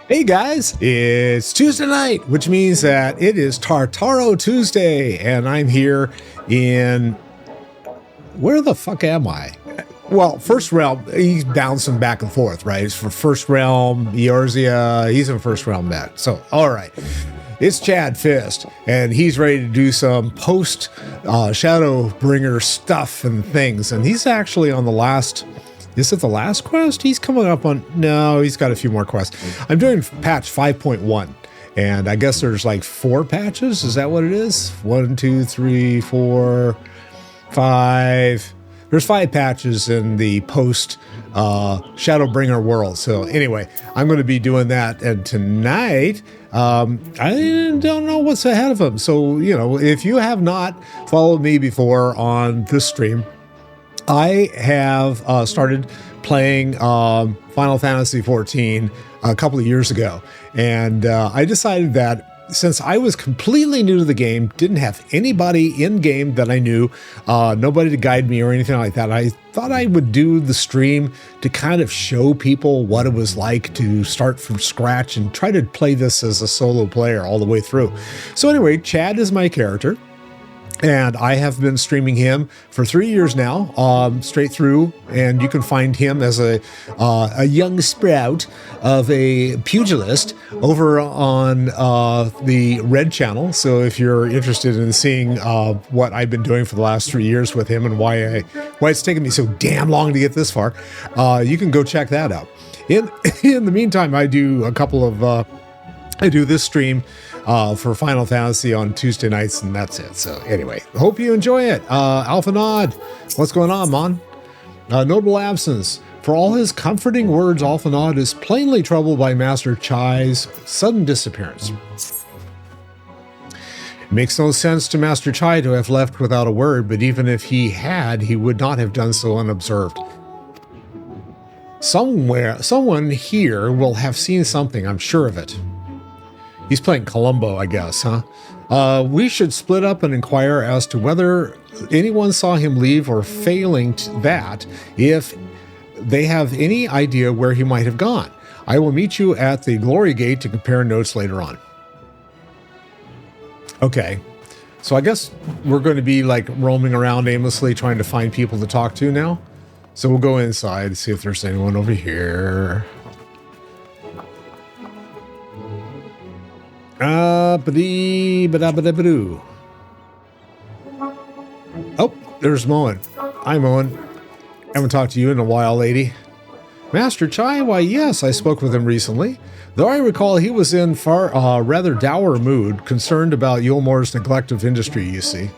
Hey guys, it's Tuesday night, which means that it is Tataru Tuesday, and I'm here in... Where the fuck am I? Well, First Realm, he's bouncing back and forth, right? It's for First Realm, Eorzea, he's in First Realm net. So, all right. It's Chad Fist, and he's ready to do some post-Shadowbringer stuff and things, and he's actually on the last... Is it the last quest? He's coming up on... No, he's got a few more quests. I'm doing patch 5.1, and I guess there's like 4 patches. Is that what it is? 1, 2, 3, 4, 5. There's 5 patches in the post-Shadowbringer world. So anyway, I'm going to be doing that. And tonight, I don't know what's ahead of him. So, you know, if you have not followed me before on this stream, I have started playing Final Fantasy XIV a couple of years ago, and I decided that since I was completely new to the game, didn't have anybody in game that I knew, nobody to guide me or anything like that, I thought I would do the stream to kind of show people what it was like to start from scratch and try to play this as a solo player all the way through. So anyway, Chad is my character. And I have been streaming him for 3 years now, straight through, and you can find him as a young sprout of a pugilist over on the Red channel. So if you're interested in seeing what I've been doing for the last 3 years with him and why it's taken me so damn long to get this far, you can go check that out. In the meantime, I do a couple of I do this stream for Final Fantasy on Tuesday nights, and that's it. So anyway, hope you enjoy it. Alpha Nod, what's going on, man? Notable absence. For all his comforting words, Alpha Nod is plainly troubled by Master Chai's sudden disappearance. It makes no sense to Master Chai to have left without a word, but even if he had, he would not have done so unobserved. Someone here will have seen something, I'm sure of it. He's playing Columbo, I guess, huh? We should split up and inquire as to whether anyone saw him leave, or failing that, if they have any idea where he might have gone. I will meet you at the Glory Gate to compare notes later on. Okay, so I guess we're going to be like roaming around aimlessly trying to find people to talk to now. So we'll go inside and see if there's anyone over here. Oh, there's Moen. Hi, Moen. Haven't talked to you in a while, lady. Master Chai? Why, yes, I spoke with him recently. Though I recall he was in rather dour mood, concerned about Yulmor's neglect of industry, you see.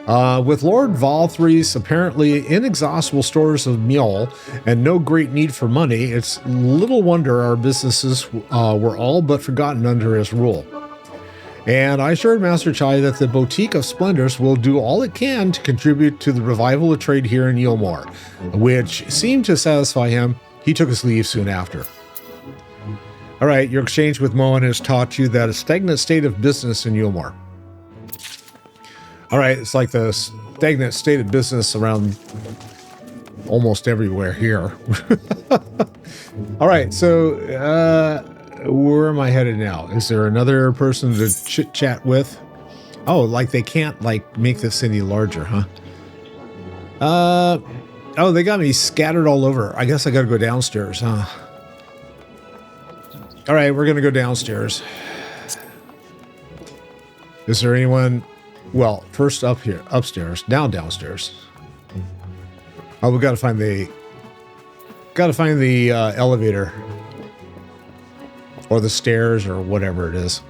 With Lord Valthry's apparently inexhaustible stores of meal and no great need for money, it's little wonder our businesses were all but forgotten under his rule. And I assured Master Chai that the Boutique of Splendors will do all it can to contribute to the revival of trade here in Yulmor, which seemed to satisfy him. He took his leave soon after. All right, your exchange with Moen has taught you that a stagnant state of business in Yulmor. All right, it's like the stagnant state of business around almost everywhere here. All right, so where am I headed now? Is there another person to chit-chat with? Oh, like they can't like make this any larger, huh? Oh, they got me scattered all over. I guess I gotta go downstairs, huh? All right, we're gonna go downstairs. Is there anyone... Well, first upstairs, downstairs. Oh, we gotta find the elevator, or the stairs, or whatever it is.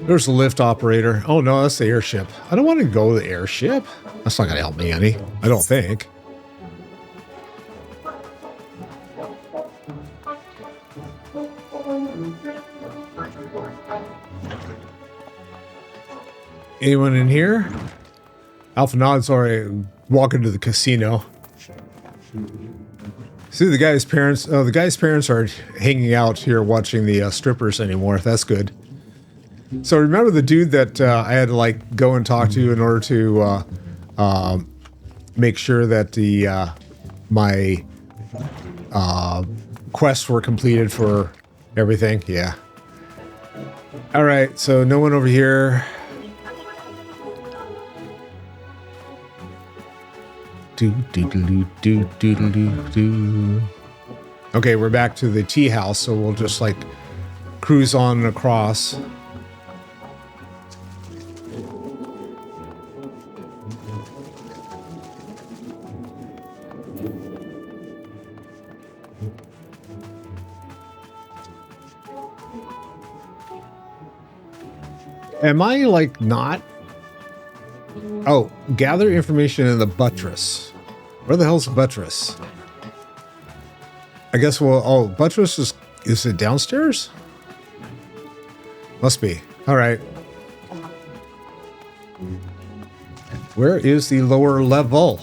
There's the lift operator. Oh no, that's the airship. I don't want to go to the airship. That's not gonna help me any. I don't think. Anyone in here? Alpha Nod's already walking to the casino. See the guy's parents. Oh, the guy's parents are hanging out here watching the strippers anymore. That's good. So remember the dude that I had to like go and talk to in order to make sure that the my quests were completed for everything. Yeah. All right, so no one over here. Okay, we're back to the tea house, so we'll just like cruise on across. Am I like not? Oh, gather information in the buttress. Where the hell's the buttress? I guess we'll, oh, buttress is it downstairs? Must be. All right. Where is the lower level?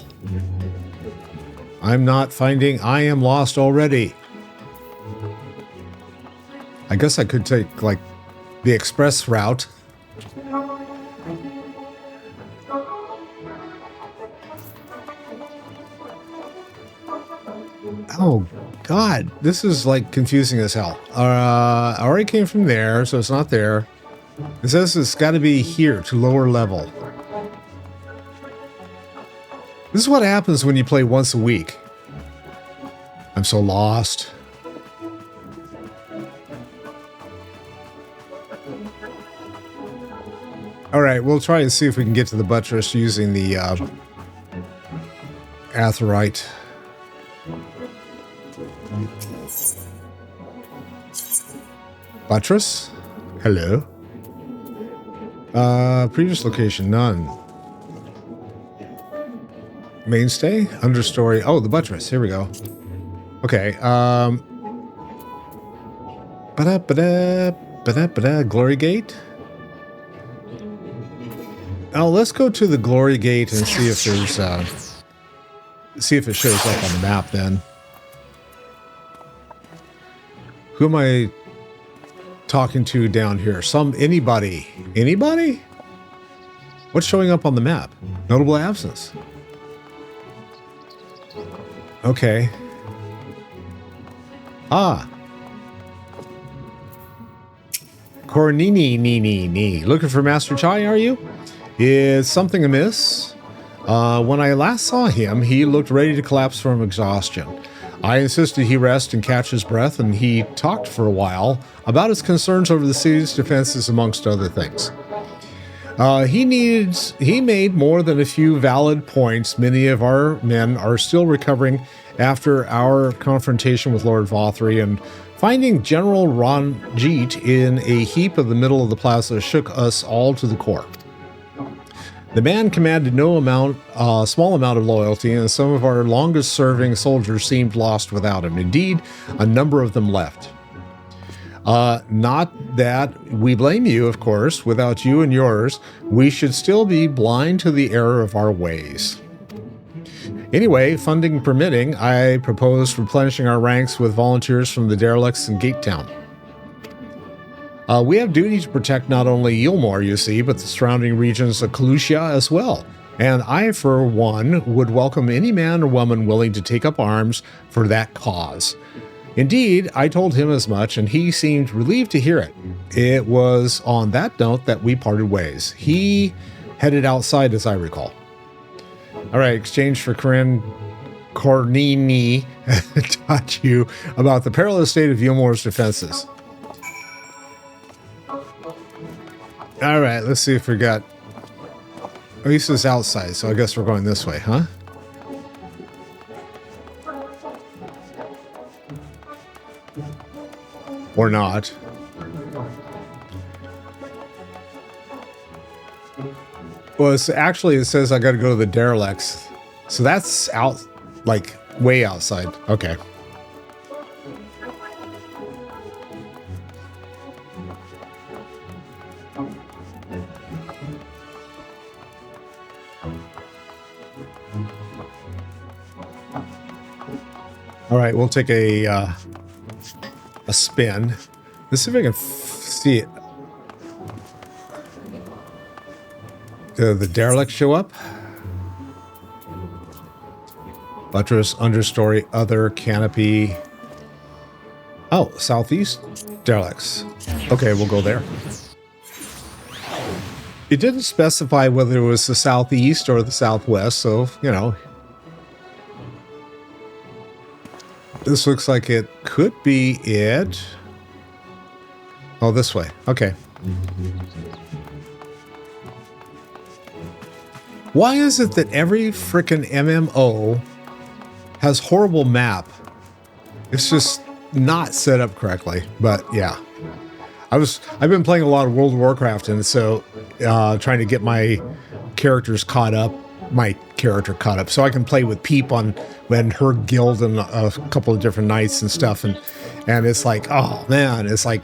I'm not finding, I am lost already. I guess I could take like the express route. Oh, God, this is like confusing as hell. I already came from there, so it's not there. It says it's got to be here to lower level. This is what happens when you play once a week. I'm so lost. All right, we'll try and see if we can get to the buttress using the Aetheryte. Buttress? Hello? Previous location, none. Mainstay? Understory. Oh, the buttress. Here we go. Okay. Glory Gate? Oh, let's go to the Glory Gate and see if there's, see if it shows up on the map then. Who am I talking to down here? Anybody? Anybody? What's showing up on the map? Notable absence. Okay. Ah. Cornini. Looking for Master Chai, are you? Is something amiss? When I last saw him, he looked ready to collapse from exhaustion. I insisted he rest and catch his breath, and he talked for a while about his concerns over the city's defenses, amongst other things. He made more than a few valid points. Many of our men are still recovering after our confrontation with Lord Vothri, and finding General Ranjit in a heap in the middle of the plaza shook us all to the core. The man commanded no small amount of loyalty, and some of our longest-serving soldiers seemed lost without him. Indeed, a number of them left. Not that we blame you, of course. Without you and yours, we should still be blind to the error of our ways. Anyway, funding permitting, I propose replenishing our ranks with volunteers from the derelicts in Gate Town. We have duty to protect not only Yulmore, you see, but the surrounding regions of Kalusia as well. And I, for one, would welcome any man or woman willing to take up arms for that cause. Indeed, I told him as much, and he seemed relieved to hear it. It was on that note that we parted ways. He headed outside, as I recall. All right, exchange for Cornini taught you about the perilous state of Yulmore's defenses. All right, let's see if we got... Oh, this is outside, so I guess we're going this way, huh? Or not. Well, it says I got to go to the derelicts. So that's out, like, way outside. Okay. All right, we'll take a spin. Let's see if I can see it. Do the derelicts show up? Buttress, understory, other, canopy. Oh, southeast derelicts. Okay, we'll go there. It didn't specify whether it was the southeast or the southwest, so, you know. This looks like it could be it. Oh, this way. Okay. Why is it that every frickin' MMO has horrible map? It's just not set up correctly, but yeah. I've been playing a lot of World of Warcraft, and so trying to get my character caught up, so I can play with Peep on when her guild and a couple of different knights and stuff, and it's like, oh man, it's like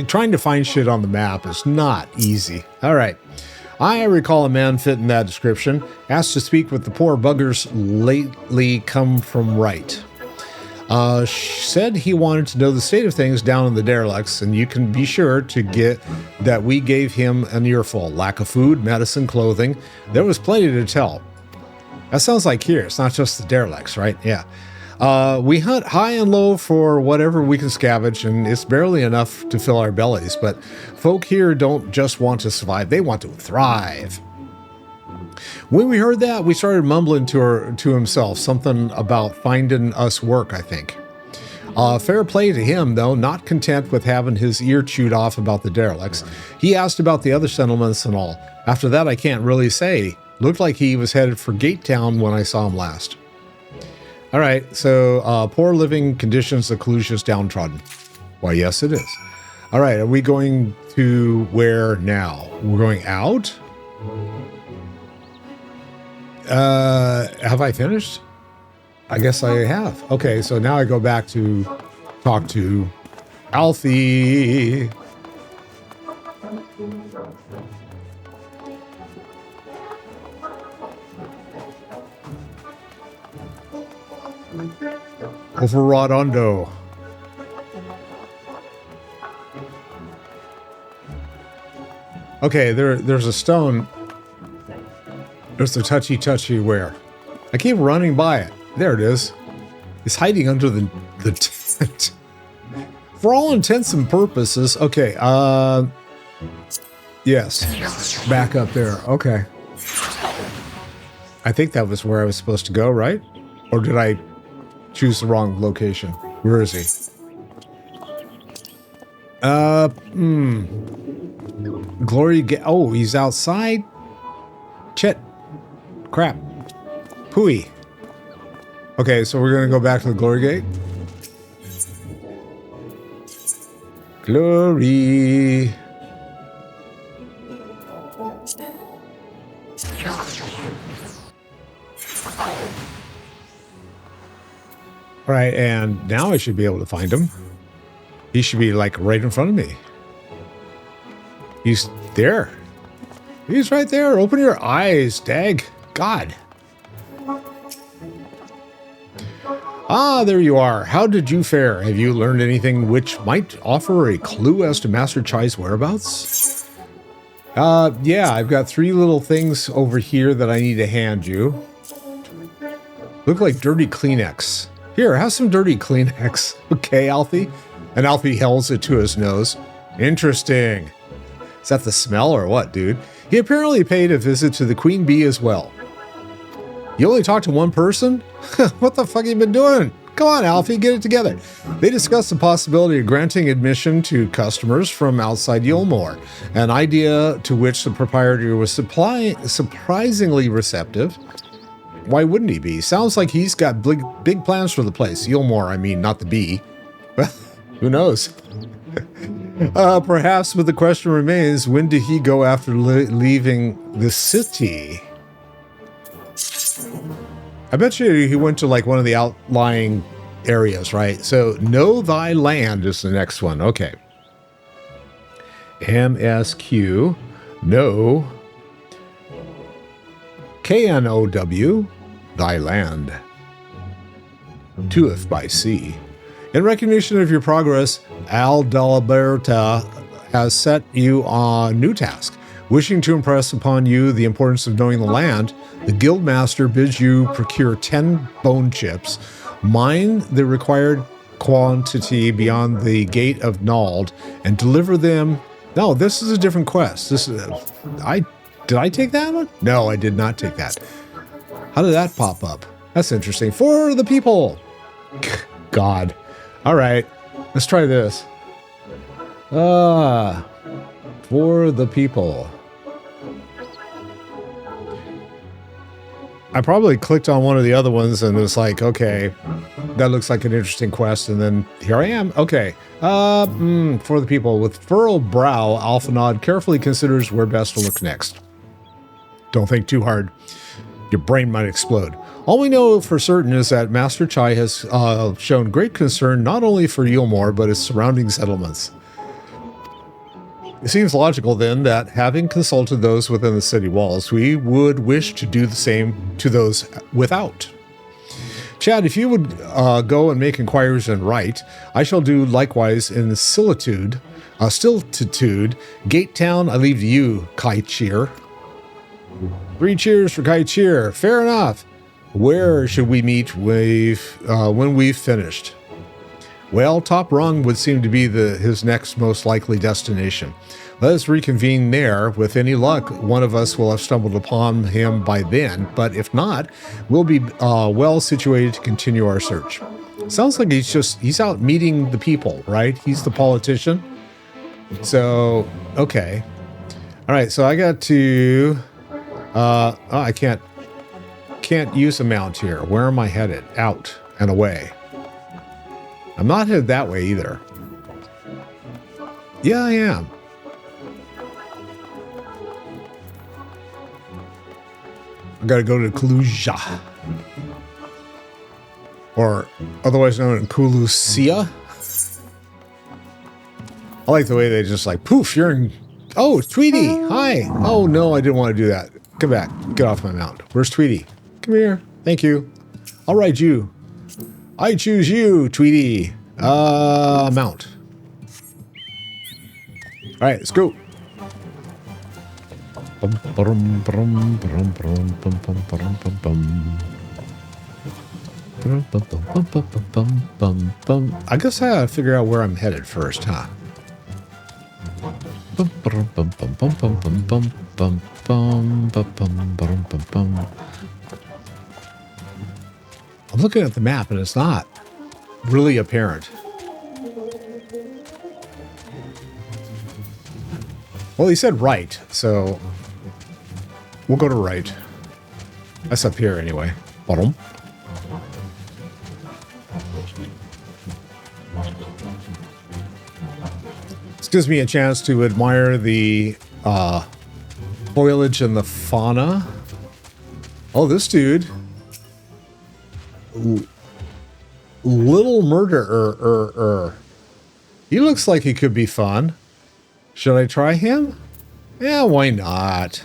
trying to find shit on the map is not easy. All right. I recall a man fit in that description, asked to speak with the poor buggers lately come from right. Said he wanted to know the state of things down in the derelicts, and you can be sure to get that we gave him an earful. Lack of food, medicine, clothing. There was plenty to tell. That sounds like here. It's not just the derelicts, right? Yeah. We hunt high and low for whatever we can scavenge, and it's barely enough to fill our bellies. But folk here don't just want to survive. They want to thrive. When we heard that, we started mumbling to himself, something about finding us work, I think. Fair play to him, though, not content with having his ear chewed off about the derelicts. He asked about the other settlements and all. After that, I can't really say. Looked like he was headed for Gate Town when I saw him last. All right, so poor living conditions, the Kalusha's downtrodden. Why, yes, it is. All right, are we going to where now? We're going out? Have I finished? I guess I have. Okay, so now I go back to talk to Alfie. Over Rodondo. Okay, there's a stone. There's the touchy where. I keep running by it. There it is. It's hiding under the tent. For all intents and purposes. Okay, yes. Back up there. Okay. I think that was where I was supposed to go, right? Or did I choose the wrong location? Where is he? Glory. Oh, he's outside. Shit. Crap. Pooey. Okay, so we're gonna go back to the Glory Gate. Glory. All right, and now I should be able to find him. He should be like right in front of me. He's there. He's right there. Open your eyes, Dag. God. Ah, there you are. How did you fare? Have you learned anything which might offer a clue as to Master Chai's whereabouts? Yeah, I've got 3 little things over here that I need to hand you. Look like dirty Kleenex. Here, have some dirty Kleenex. Okay, Alfie? And Alfie holds it to his nose. Interesting. Is that the smell or what, dude? He apparently paid a visit to the Queen Bee as well. You only talked to one person? What the fuck have you been doing? Come on, Alfie, get it together. They discussed the possibility of granting admission to customers from outside Yulmore, an idea to which the proprietor was surprisingly receptive. Why wouldn't he be? Sounds like he's got big plans for the place. Yulmore, I mean, not the bee. Well, who knows? Perhaps, but the question remains, when did he go after leaving the city? I bet you he went to like one of the outlying areas, right? So, know thy land is the next one. Okay. MSQ. Know. KNOW. Thy land. Tuif by sea. In recognition of your progress, Aldalberta has set you on a new task. Wishing to impress upon you the importance of knowing the land, the guildmaster bids you procure 10 bone chips, mine the required quantity beyond the gate of Nald, and deliver them. No, this is a different quest. This is did I take that one? No, I did not take that. How did that pop up? That's interesting. For the people. God. All right. Let's try this. For the people. I probably clicked on one of the other ones and it's like, okay, that looks like an interesting quest. And then here I am. Okay. For the people. With furrowed brow, Alphanod carefully considers where best to look next. Don't think too hard. Your brain might explode. All we know for certain is that Master Chai has shown great concern not only for Yulmore, but its surrounding settlements. It seems logical then that, having consulted those within the city walls, we would wish to do the same to those without. Chad, if you would go and make inquiries and write, I shall do likewise in Stilitude. Gate Town, I leave to you, Kai Cheer. 3 cheers for Kai Cheer. Fair enough. Where should we meet when we've finished? Well, Top Rung would seem to be his next most likely destination. Let us reconvene there. With any luck, one of us will have stumbled upon him by then, but if not, we'll be well situated to continue our search. Sounds like he's out meeting the people, right? He's the politician. So, okay. All right, so I got to... I can't use a mount here. Where am I headed? Out and away. I'm not headed that way either. Yeah, I am. I gotta go to Kuluja. Or otherwise known as Kulusia. I like the way they just like, poof, you're in... Oh, Tweety, hi. Oh, no, I didn't want to do that. Come back. Get off my mount. Where's Tweety? Come here. Thank you. I'll ride you. I choose you, Tweety. Mount. All right, let's go. I guess I gotta figure out where I'm headed first, huh? I'm looking at the map and it's not really apparent. Well, he said right, so we'll go to right. That's up here anyway. Bottom. This gives me a chance to admire the foliage and the fauna. Oh, this dude. Little Murderer. He looks like he could be fun. Should I try him? Yeah, why not?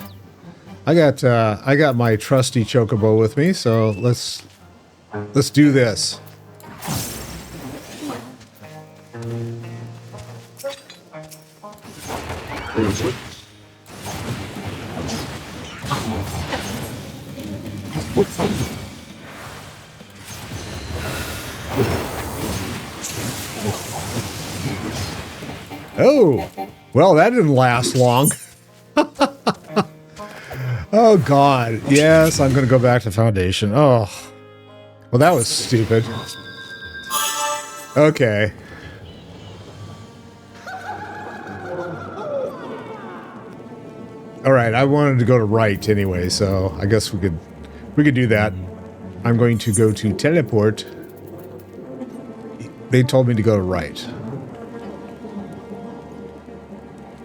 I got my trusty chocobo with me, so let's do this. Oh, well, that didn't last long. Oh, God. Yes, I'm going to go back to Foundation. Oh, well, that was stupid. Okay. All right, I wanted to go to right anyway, so I guess we could do that. I'm going to go to teleport. They told me to go to right.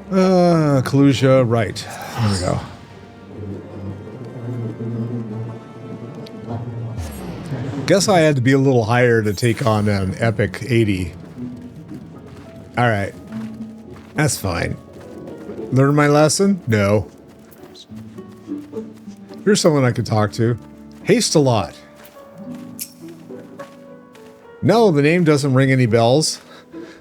Kalusia, right. There we go. Guess I had to be a little higher to take on an epic 80. All right. That's fine. Learn my lesson? No. Here's someone I could talk to. Haste a lot. No, the name doesn't ring any bells.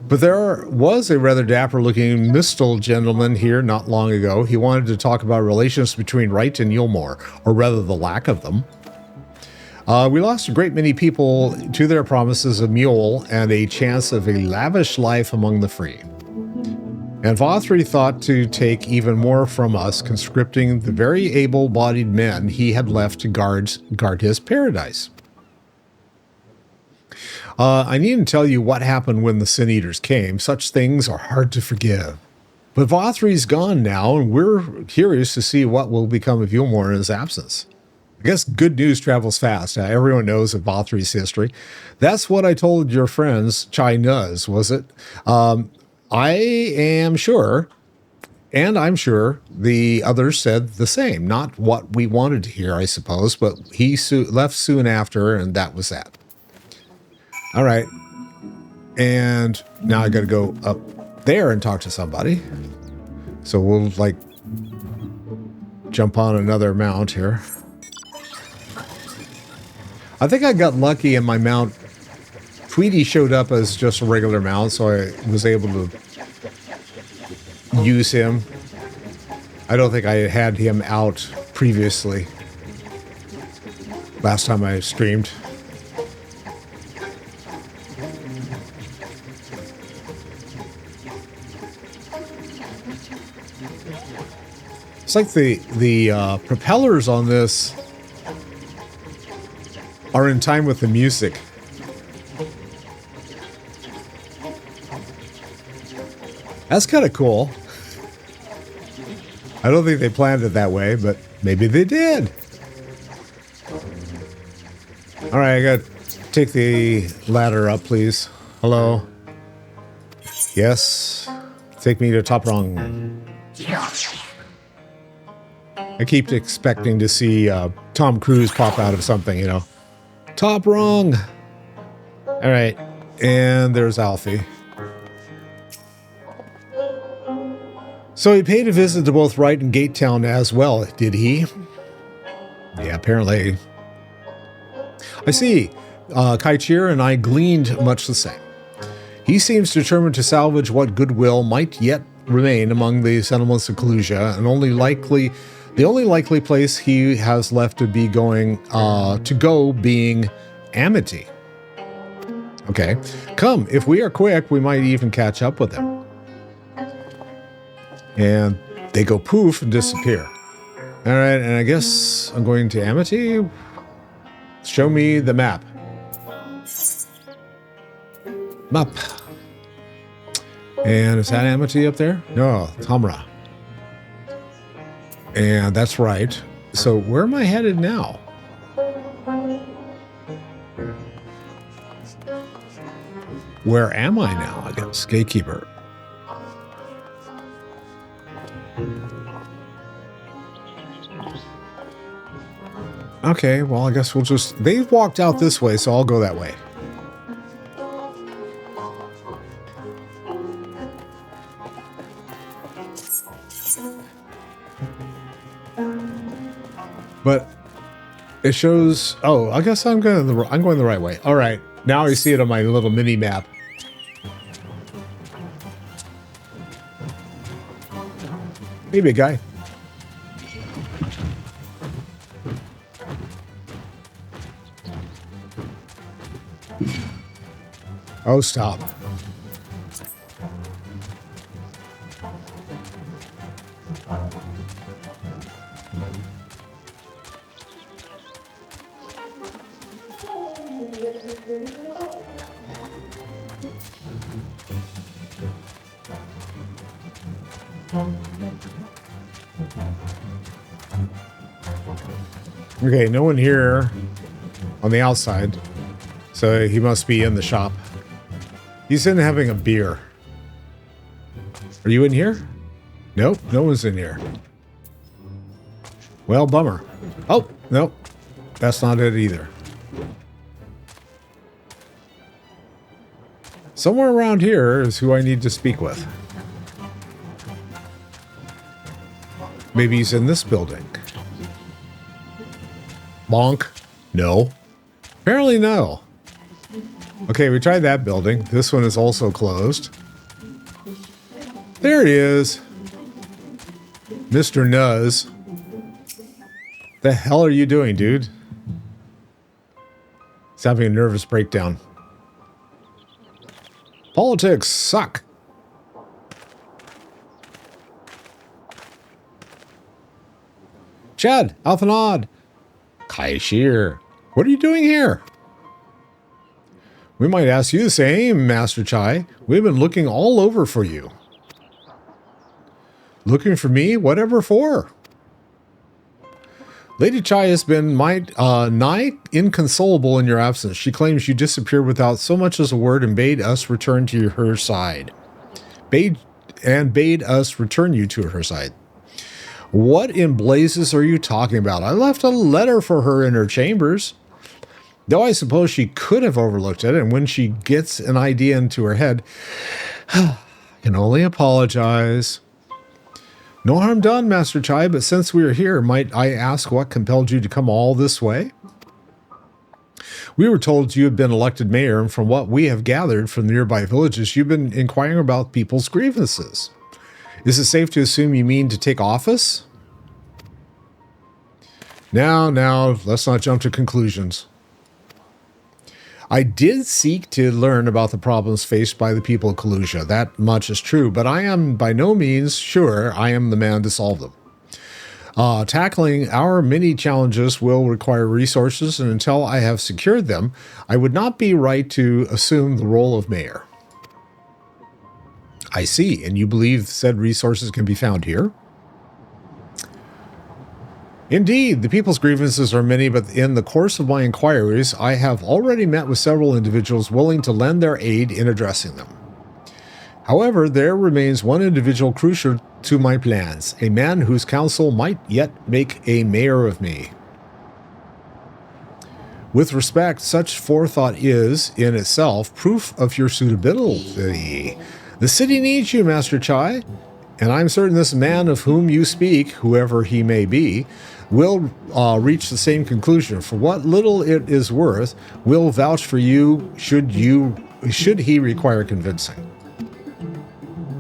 But there was a rather dapper-looking Mistal gentleman here not long ago. He wanted to talk about relations between Wright and Yulmore, or rather the lack of them. We lost a great many people to their promises of mule and a chance of a lavish life among the free. And Vothri thought to take even more from us, conscripting the very able-bodied men he had left to guard his paradise. I needn't tell you what happened when the Sin Eaters came. Such things are hard to forgive. But Vothri's gone now, and we're curious to see what will become of Yulmore in his absence. I guess good news travels fast. Everyone knows of Vothri's history. That's what I told your friends, Chai Nuz, was it? I am sure, and I'm sure the others said the same. Not what we wanted to hear, I suppose, but he left soon after, and that was that. All right. And now I got to go up there and talk to somebody. So we'll, like, jump on another mount here. I think I got lucky and my mount, Tweety, showed up as just a regular mount, so I was able to use him. I don't think I had him out previously. Last time I streamed. It's like the propellers on this are in time with the music. That's kind of cool. I don't think they planned it that way, but maybe they did. All right, I got to take the ladder up, please. Hello. Yes. Take me to top rung. I keep expecting to see Tom Cruise pop out of something, you know. Top rung. All right. And there's Alfie. So he paid a visit to both Wright and Gatetown as well, did he? Yeah, apparently. I see. Kaichir and I gleaned much the same. He seems determined to salvage what goodwill might yet remain among the settlements of Kalusia, and the only likely place he has left to be going being Amity. Okay, come. If we are quick, we might even catch up with them. And they go poof and disappear. All right, and I guess I'm going to Amity. Show me the map. Map. And is that Amity up there? No, Tamra. And that's right. So where am I headed now? Where am I now? I guess Gatekeeper. Okay, well, I guess we'll just... They've walked out this way, so I'll go that way. But it shows... Oh, I guess I'm going the right way. All right, now I see it on my little mini map. Hey, big guy. Oh, stop. Okay, no one here on the outside, so he must be in the shop. He's in having a beer. Are you in here? Nope, no one's in here. Well, bummer. Oh, nope, that's not it either. Somewhere around here is who I need to speak with. Maybe he's in this building. Bonk. No. Apparently no. Okay, we tried that building. This one is also closed. There he is. Mr. Nuz. The hell are you doing, dude? He's having a nervous breakdown. Politics suck. Chad, Alphanod. Kaishir, what are you doing here? We might ask you the same, Master Chai. We've been looking all over for you. Looking for me? Whatever for? Lady Chai has been nigh inconsolable in your absence. She claims you disappeared without so much as a word and bade us return to her side. Bade us return you to her side. What in blazes are you talking about? I left a letter for her in her chambers. Though I suppose she could have overlooked it, and when she gets an idea into her head, I can only apologize. No harm done, Master Chai, but since we are here, might I ask what compelled you to come all this way? We were told you had been elected mayor, and from what we have gathered from the nearby villages, you've been inquiring about people's grievances. Is it safe to assume you mean to take office? Now, let's not jump to conclusions. I did seek to learn about the problems faced by the people of Kalusia. That much is true, but I am by no means sure I am the man to solve them. Tackling our many challenges will require resources, and until I have secured them, I would not be right to assume the role of mayor. I see, and you believe said resources can be found here? Indeed, the people's grievances are many, but in the course of my inquiries, I have already met with several individuals willing to lend their aid in addressing them. However, there remains one individual crucial to my plans, a man whose counsel might yet make a mayor of me. With respect, such forethought is, in itself, proof of your suitability. The city needs you, Master Chai, and I'm certain this man of whom you speak, whoever he may be, will reach the same conclusion. For what little it is worth, will vouch for you should he require convincing.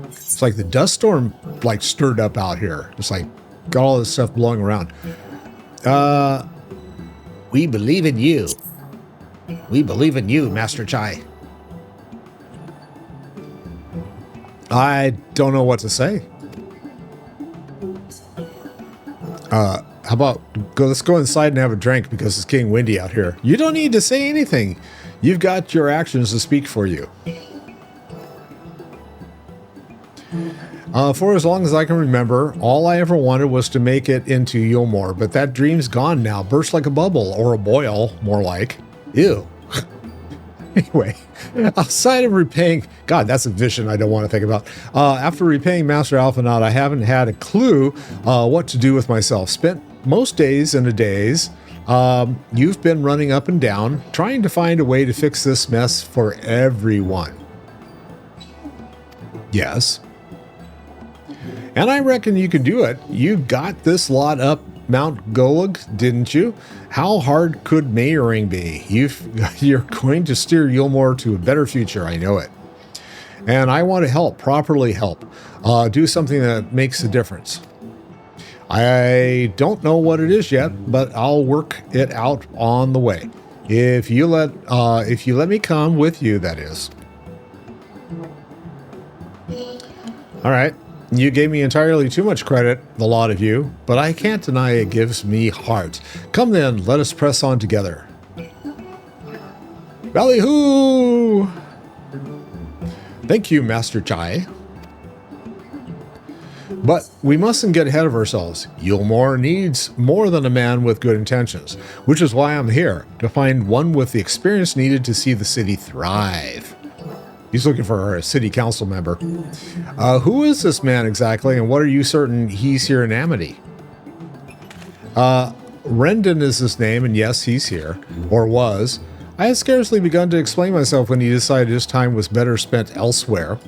It's like the dust storm stirred up out here. It's like got all this stuff blowing around. We believe in you. We believe in you, Master Chai. I don't know what to say. How about let's go inside and have a drink because it's getting windy out here. You don't need to say anything. You've got your actions to speak for you. For as long as I can remember, all I ever wanted was to make it into Yulmore, but that dream's gone now. Burst like a bubble, or a boil, more like. Ew. Anyway, outside of repaying... God, that's a vision I don't want to think about. After repaying Master Alphanod, I haven't had a clue what to do with myself. Spent most days in a daze. You've been running up and down, trying to find a way to fix this mess for everyone. Yes. And I reckon you can do it. You got this lot up Mount Golag, didn't you? How hard could mayoring be? You're going to steer Yulmore to a better future, I know it. And I want to help, properly help. Do something that makes a difference. I don't know what it is yet, but I'll work it out on the way. If you let me come with you, that is. All right. You gave me entirely too much credit, the lot of you, but I can't deny it gives me heart. Come then, let us press on together. Ballyhoo! Thank you, Master Chai. But we mustn't get ahead of ourselves. Yulmore needs more than a man with good intentions, which is why I'm here, to find one with the experience needed to see the city thrive. He's looking for a city council member. Who is this man exactly, and what are you certain he's here in Amity? Rendon is his name, and yes, he's here, or was. I had scarcely begun to explain myself when he decided his time was better spent elsewhere.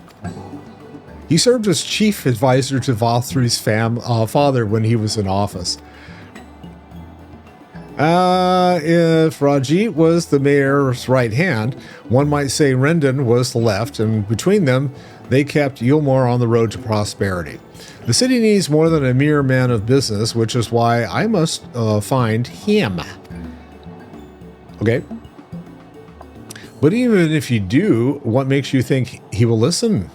He served as chief advisor to Valthry's father when he was in office. If Rajit was the mayor's right hand, one might say Rendon was the left, and between them, they kept Yulmore on the road to prosperity. The city needs more than a mere man of business, which is why I must find him. Okay. But even if you do, what makes you think he will listen?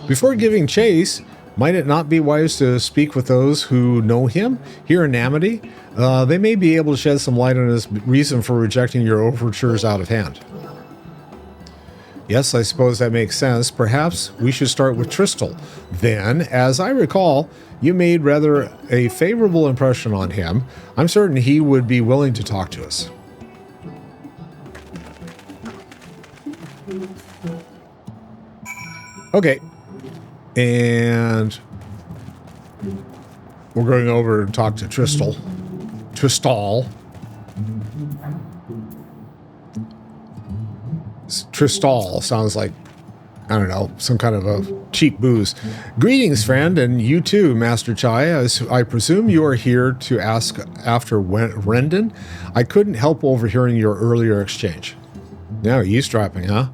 Before giving chase, might it not be wise to speak with those who know him here in Amity? They may be able to shed some light on his reason for rejecting your overtures out of hand. Yes, I suppose that makes sense. Perhaps we should start with Tristal. Then, as I recall, you made rather a favorable impression on him. I'm certain he would be willing to talk to us. Okay. And we're going over to talk to Tristal. Tristal sounds like, I don't know, some kind of a cheap booze. Greetings, friend, and you too, Master Chai. As I presume you are here to ask after Rendon. I couldn't help overhearing your earlier exchange. Now, eavesdropping, huh?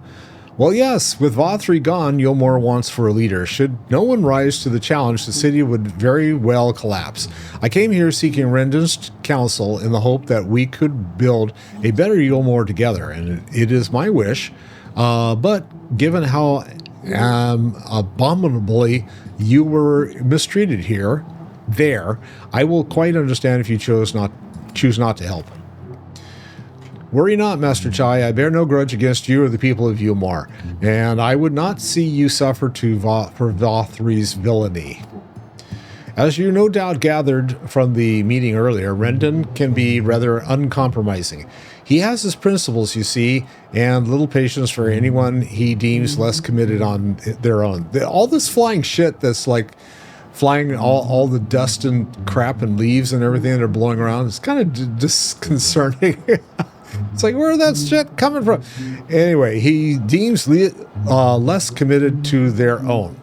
Well, yes, with Va3 gone, Yulmore wants for a leader. Should no one rise to the challenge, the city would very well collapse. I came here seeking Rendon's counsel in the hope that we could build a better Yulmore together, and it is my wish. But given how abominably you were mistreated there, I will quite understand if you choose not to help. Worry not, Master Chai. I bear no grudge against you or the people of Yulmore, and I would not see you suffer for Va3's villainy. As you no doubt gathered from the meeting earlier, Rendon can be rather uncompromising. He has his principles, you see, and little patience for anyone he deems less committed on their own. All this flying shit that's like flying all the dust and crap and leaves and everything that are blowing around, it's kind of disconcerting. It's like, where is that shit coming from? Anyway, he deems less committed to their own.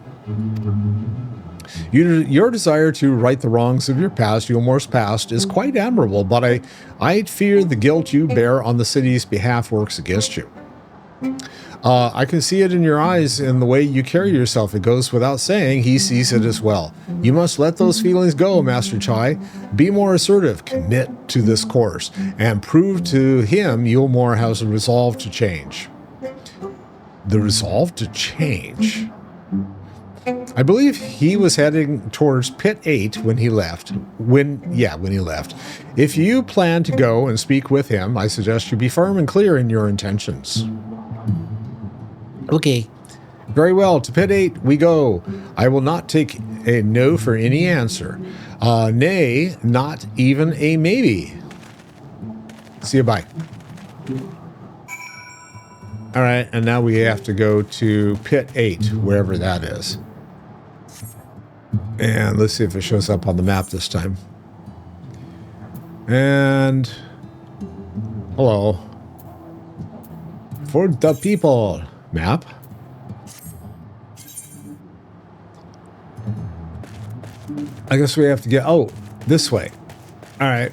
Your desire to right the wrongs of your past, Yulmore's past, is quite admirable, but I fear the guilt you bear on the city's behalf works against you. I can see it in your eyes and the way you carry yourself. It goes without saying he sees it as well. You must let those feelings go, Master Chai. Be more assertive, commit to this course, and prove to him Yulmore has a resolve to change. The resolve to change? I believe he was heading towards Pit 8 when he left. When he left. If you plan to go and speak with him, I suggest you be firm and clear in your intentions. Okay. Very well. To Pit 8 we go. I will not take a no for any answer. Nay, not even a maybe. See you, bye. All right, and now we have to go to Pit 8, wherever that is. And let's see if it shows up on the map this time. And hello. For the people. Map. I guess we have to get, oh, this way. All right.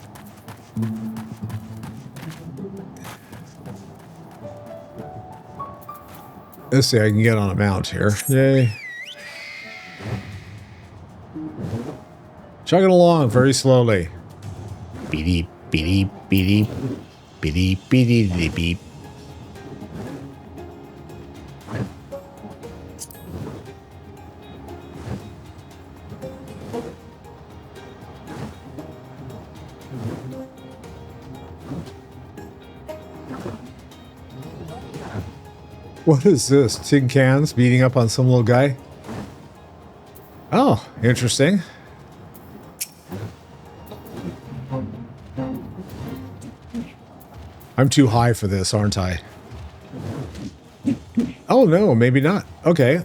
Let's see, I can get on a mount here. Yay. Chugging along very slowly. Beep, beep, beep, beep, beep, beep, beep. What is this? Tin cans beating up on some little guy? Oh, interesting. I'm too high for this, aren't I? Oh, no, maybe not. Okay.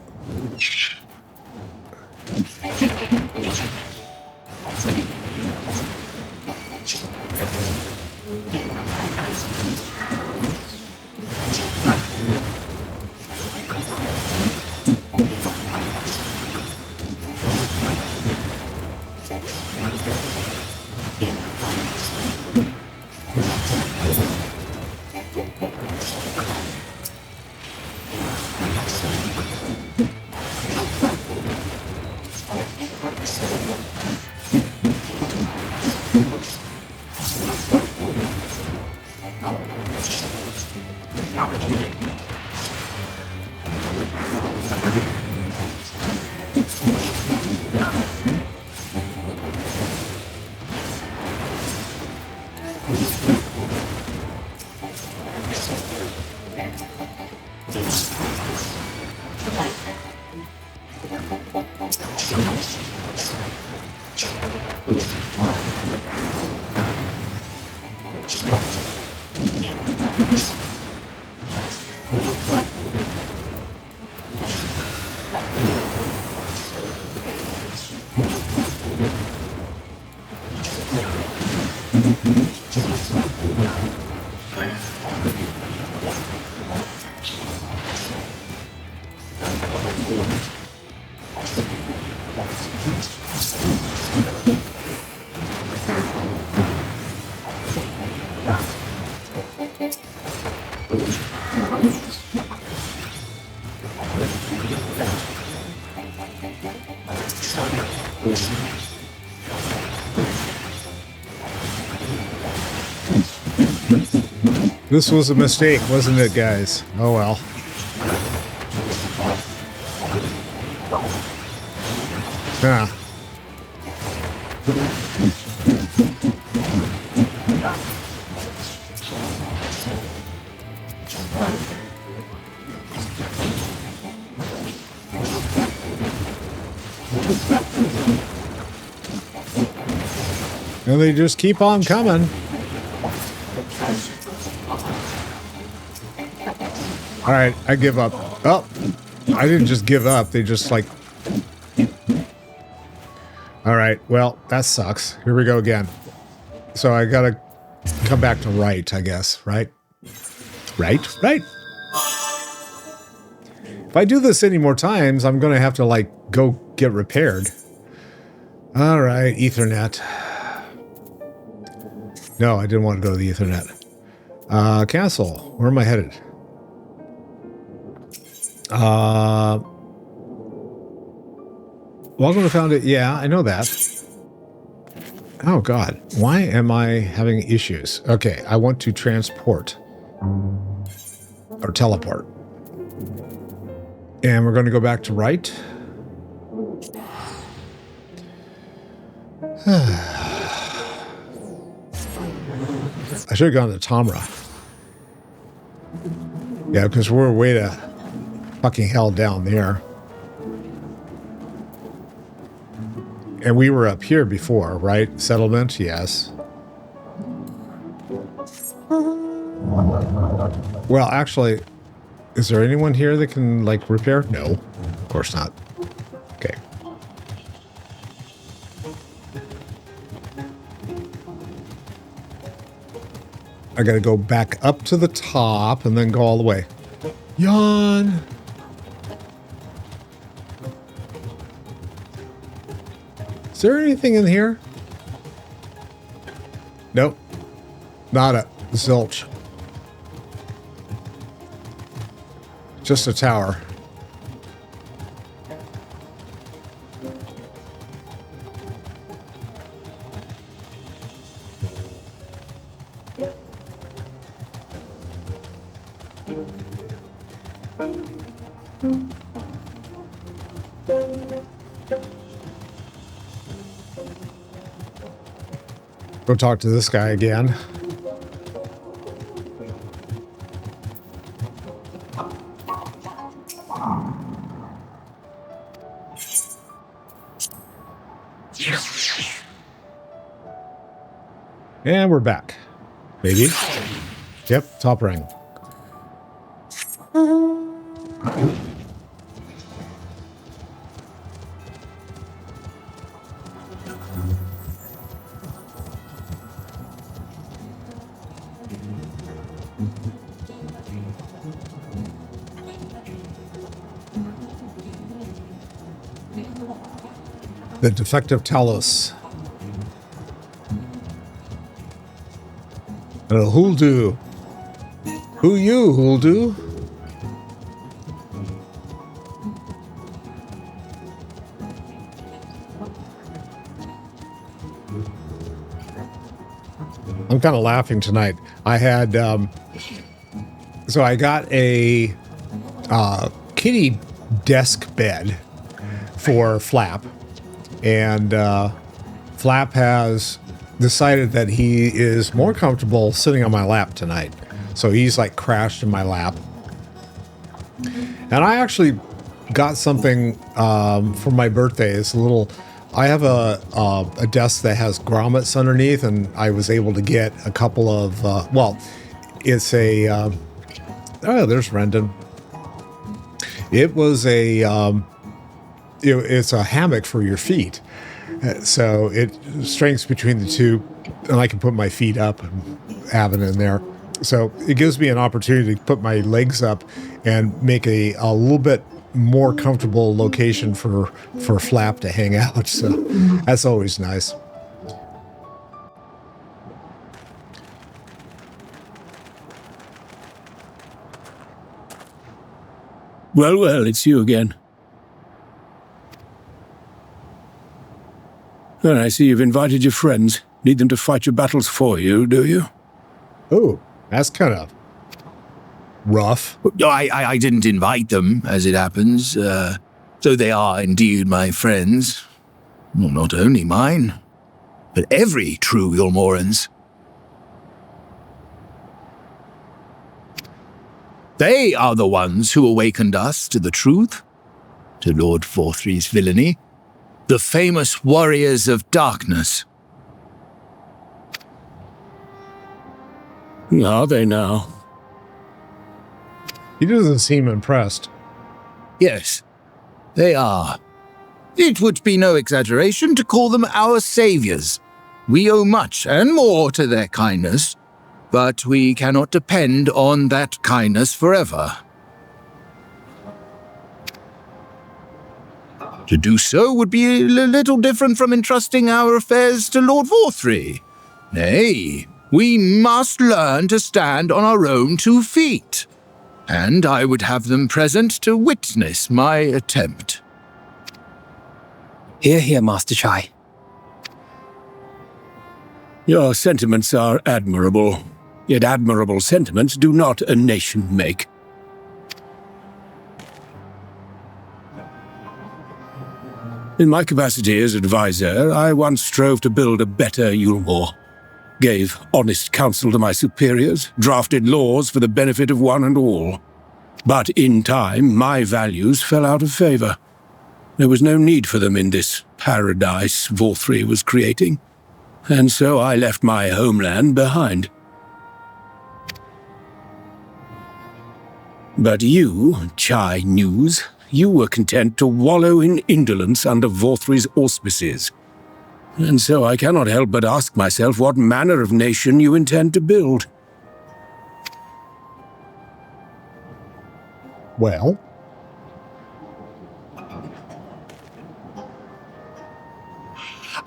This was a mistake, wasn't it, guys? Oh well. Yeah. And they just keep on coming. All right, I give up. Oh, I didn't just give up. They just like... All right, well, that sucks. Here we go again. So I gotta come back to right, I guess, right? Right? If I do this any more times, I'm gonna have to, like, go get repaired. All right, Ethernet. No, I didn't want to go to the Ethernet. Cancel. Where am I headed? Welcome to Found It. Yeah, I know that. Oh, God. Why am I having issues? Okay, I want to transport. Or teleport. And we're going to go back to right. I should have gone to Tamra. Yeah, because we're way to fucking hell down there. And we were up here before, right? Settlement, yes. Well, actually, is there anyone here that can, like, repair? No, of course not. Okay. I gotta go back up to the top and then go all the way. Yawn! Is there anything in here? Nope. Nada. Zilch. Just a tower. Go talk to this guy again. And we're back. Maybe. Yep, top ring. The defective Talos. Who'll do? Who you, who'll do? I'm kind of laughing tonight. I had, so I got a kitty desk bed for Flap, and Flap has decided that he is more comfortable sitting on my lap tonight. So he's like crashed in my lap. And I actually got something for my birthday. It's a little, I have a desk that has grommets underneath, and I was able to get a couple of, well, it's a, oh, there's Rendon. It was a, it's a hammock for your feet. So it strengths between the two, and I can put my feet up and have it in there. So it gives me an opportunity to put my legs up and make a little bit more comfortable location for Flap to hang out. So that's always nice. Well, it's you again. Well, I see you've invited your friends. Need them to fight your battles for you, do you? Oh, that's kind of rough. I didn't invite them, as it happens, though they are indeed my friends. Well, not only mine, but every true Yulmoran's. They are the ones who awakened us to the truth, to Lord Vorthry's villainy, the famous warriors of darkness. Are they now? He doesn't seem impressed. Yes, they are. It would be no exaggeration to call them our saviors. We owe much and more to their kindness, but we cannot depend on that kindness forever. To do so would be a little different from entrusting our affairs to Lord Vorthry. Nay, we must learn to stand on our own 2 feet. And I would have them present to witness my attempt. Hear, hear, Master Chai. Your sentiments are admirable, yet admirable sentiments do not a nation make. In my capacity as advisor, I once strove to build a better Yulmore. Gave honest counsel to my superiors, drafted laws for the benefit of one and all. But in time, my values fell out of favor. There was no need for them in this paradise Vorthry was creating. And so I left my homeland behind. But you, Chai News, you were content to wallow in indolence under Vorthry's auspices. And so I cannot help but ask myself what manner of nation you intend to build. Well,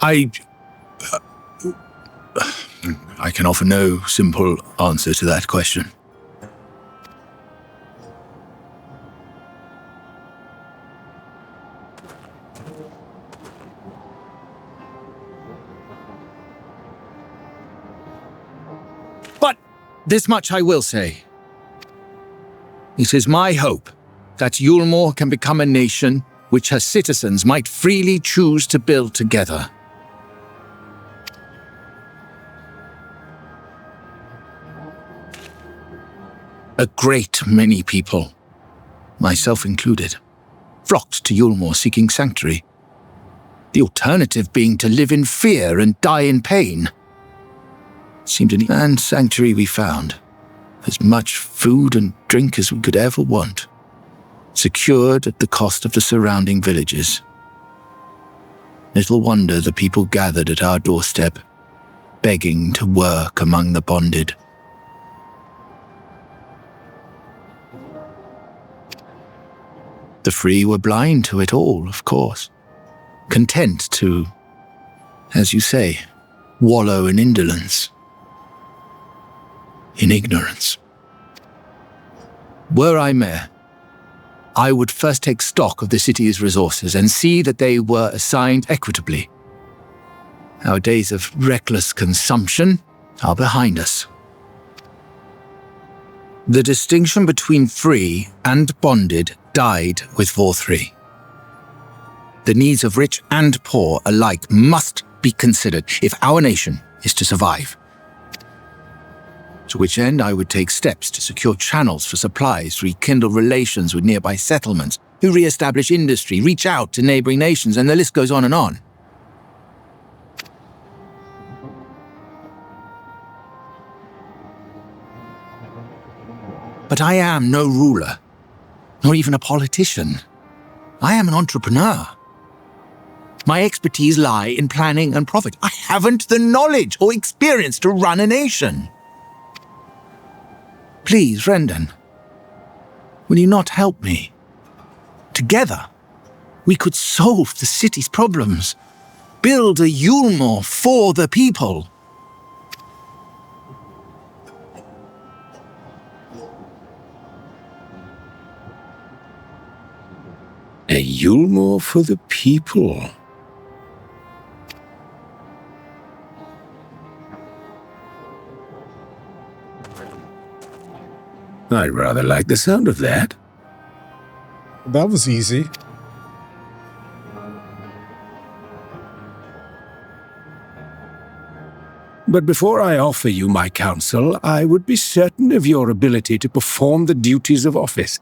I can offer no simple answer to that question. But this much I will say. It is my hope that Yulmore can become a nation which her citizens might freely choose to build together. A great many people, myself included, flocked to Yulmore seeking sanctuary. The alternative being to live in fear and die in pain. Seemed an and sanctuary we found. As much food and drink as we could ever want. Secured at the cost of the surrounding villages. Little wonder the people gathered at our doorstep, begging to work among the bonded. The free were blind to it all, of course. Content to, as you say, wallow in indolence. In ignorance. Were I mayor, I would first take stock of the city's resources and see that they were assigned equitably. Our days of reckless consumption are behind us. The distinction between free and bonded died with Volatile. The needs of rich and poor alike must be considered if our nation is to survive. To which end I would take steps to secure channels for supplies, rekindle relations with nearby settlements, to re-establish industry, reach out to neighboring nations, and the list goes on and on. But I am no ruler, nor even a politician. I am an entrepreneur. My expertise lie in planning and profit. I haven't the knowledge or experience to run a nation. Please, Rendon, will you not help me? Together, we could solve the city's problems, build a Yulmore for the people. A Yulmore for the people. I rather like the sound of that. That was easy. But before I offer you my counsel, I would be certain of your ability to perform the duties of office.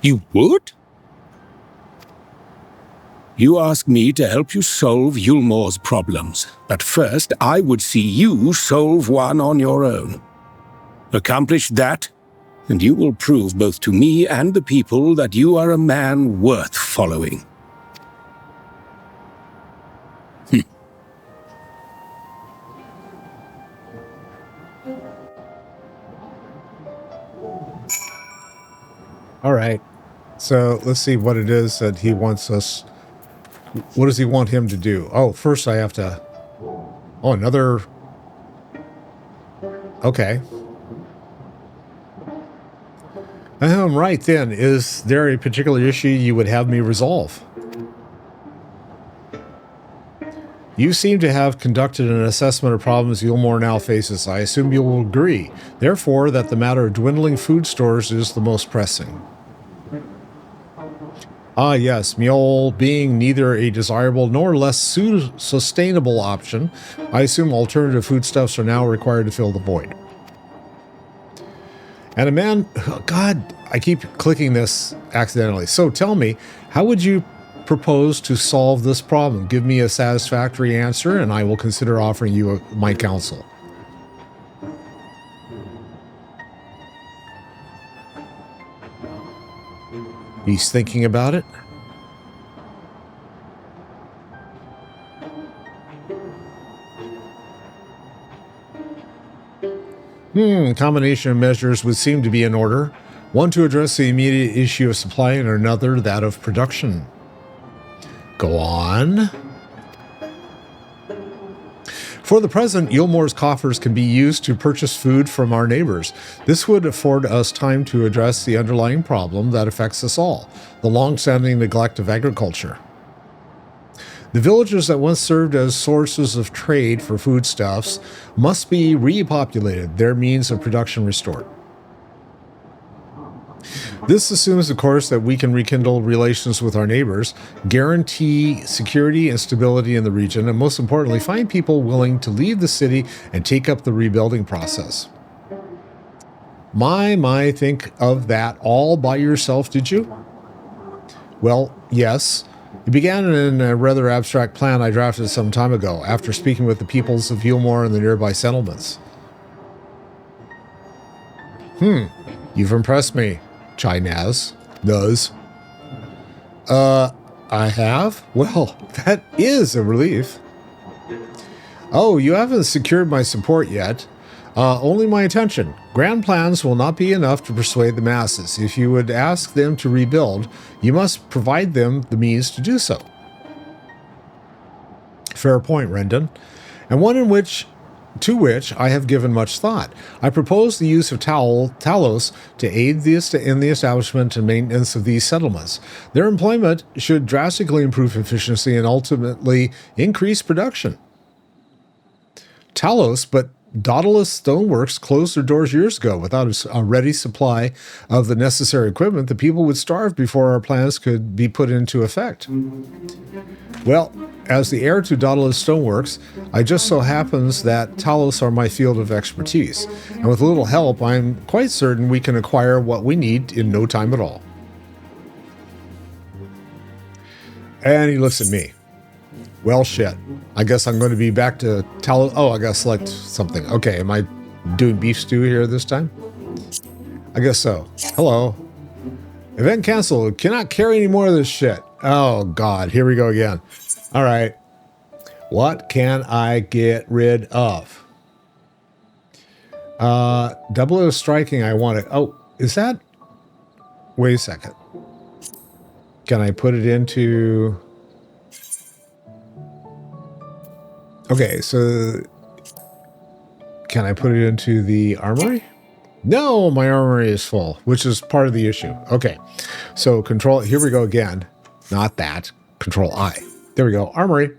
You would? You ask me to help you solve Yulmore's problems, but first I would see you solve one on your own. Accomplish that, and you will prove both to me and the people that you are a man worth following. All right. So let's see what it is that he wants us. What does he want him to do? Oh, first I have to. Oh, another. Okay. Right then. Is there a particular issue you would have me resolve? You seem to have conducted an assessment of problems Yulmore now faces. I assume you will agree, therefore, that the matter of dwindling food stores is the most pressing. Ah, yes, Mule being neither a desirable nor less sustainable option, I assume alternative foodstuffs are now required to fill the void. And a man, oh God, I keep clicking this accidentally. So tell me, how would you propose to solve this problem? Give me a satisfactory answer and I will consider offering you my counsel. He's thinking about it. Combination of measures would seem to be in order. One to address the immediate issue of supply and another that of production. Go on. For the present, Yulmore's coffers can be used to purchase food from our neighbors. This would afford us time to address the underlying problem that affects us all, the long-standing neglect of agriculture. The villages that once served as sources of trade for foodstuffs must be repopulated, their means of production restored. This assumes, of course, that we can rekindle relations with our neighbors, guarantee security and stability in the region, and most importantly, find people willing to leave the city and take up the rebuilding process. My, think of that all by yourself, did you? Well, yes. It began in a rather abstract plan I drafted some time ago, after speaking with the peoples of Yulmore and the nearby settlements. You've impressed me, Chinaz. Does. I have? Well, that is a relief. Oh, you haven't secured my support yet. Only my attention. Grand plans will not be enough to persuade the masses. If you would ask them to rebuild, you must provide them the means to do so. Fair point, Rendon. And one to which I have given much thought. I propose the use of Talos to aid in the establishment and maintenance of these settlements. Their employment should drastically improve efficiency and ultimately increase production. Talos, but Daedalus Stoneworks closed their doors years ago. Without a ready supply of the necessary equipment, the people would starve before our plans could be put into effect. Well, as the heir to Daedalus Stoneworks, I just so happens that Talos are my field of expertise, and with a little help, I'm quite certain we can acquire what we need in no time at all. And he looks at me. Well, shit. I guess I'm going to be back to Talos. Oh, I got to select something. Okay, am I doing beef stew here this time? I guess so. Hello. Event canceled. Cannot carry any more of this shit. Oh, God. Here we go again. All right. What can I get rid of? Double O striking, I want it. Oh, is that? Wait a second. Can I put it into... Okay, so can I put it into the armory? No, my armory is full, which is part of the issue. Okay, so control, here we go again. Not that, control I. There we go, armory.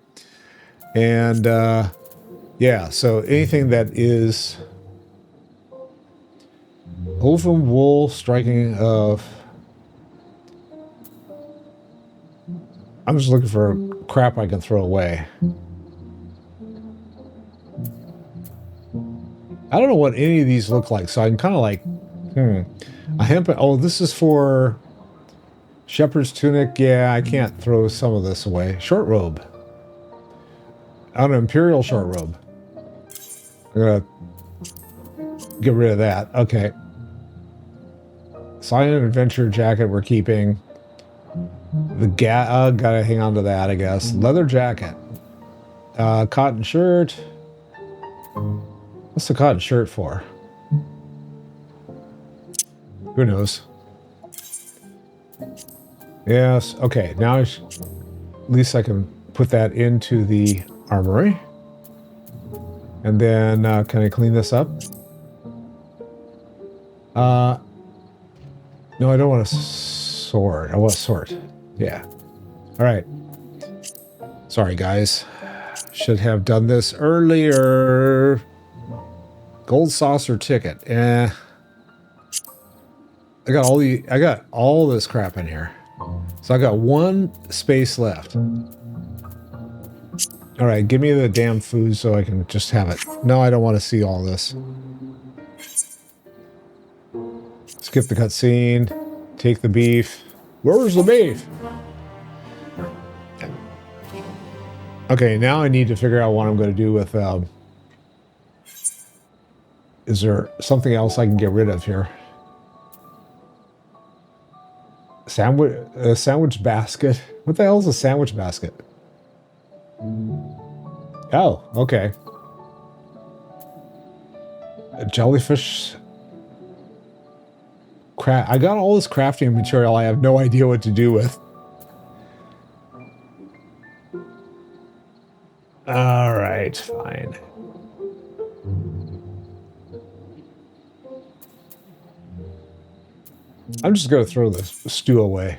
And yeah, so anything that is woven wool striking of... I'm just looking for crap I can throw away. I don't know what any of these look like, so I'm kind of like, a hemp. Oh, this is for shepherd's tunic. Yeah, I can't throw some of this away. Short robe. An imperial short robe. I'm gonna get rid of that. Okay. Silent adventure jacket we're keeping. The gotta hang on to that, I guess. Leather jacket. Cotton shirt. What's the cotton shirt for? Who knows? Yes. Okay. Now at least I can put that into the armory. And then can I clean this up? No, I don't want a sword. I want a sword. Yeah. All right. Sorry, guys. Should have done this earlier. Gold saucer ticket. I got all this crap in here. So I got one space left. All right, give me the damn food so I can just have it. No, I don't want to see all this. Skip the cutscene. Take the beef. Where's the beef? Okay, now I need to figure out what I'm going to do with... is there something else I can get rid of here? Sandwich basket? What the hell is a sandwich basket? Oh, okay. A jellyfish... I got all this crafting material I have no idea what to do with. All right, fine. I'm just going to throw the stew away.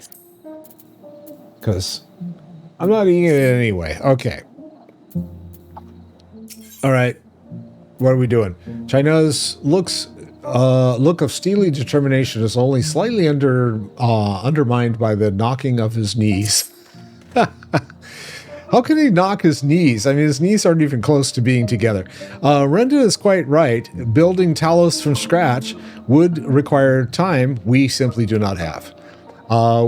Because I'm not eating it anyway. Okay. All right. What are we doing? China's look of steely determination is only slightly undermined by the knocking of his knees. How can he knock his knees? I mean, his knees aren't even close to being together. Rendon is quite right. Building Talos from scratch would require time we simply do not have.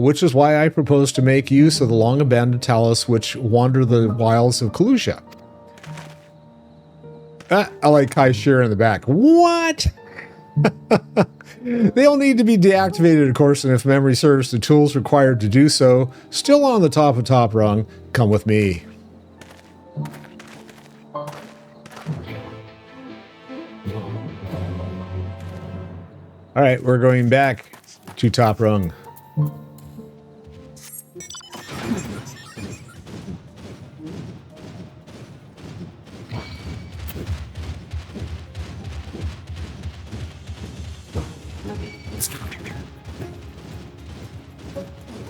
Which is why I propose to make use of the long-abandoned Talos which wander the wilds of Kalusha. I like Kai Shear in the back. What? They'll need to be deactivated, of course, and if memory serves, the tools required to do so, still on the top rung, come with me. All right, we're going back to top rung.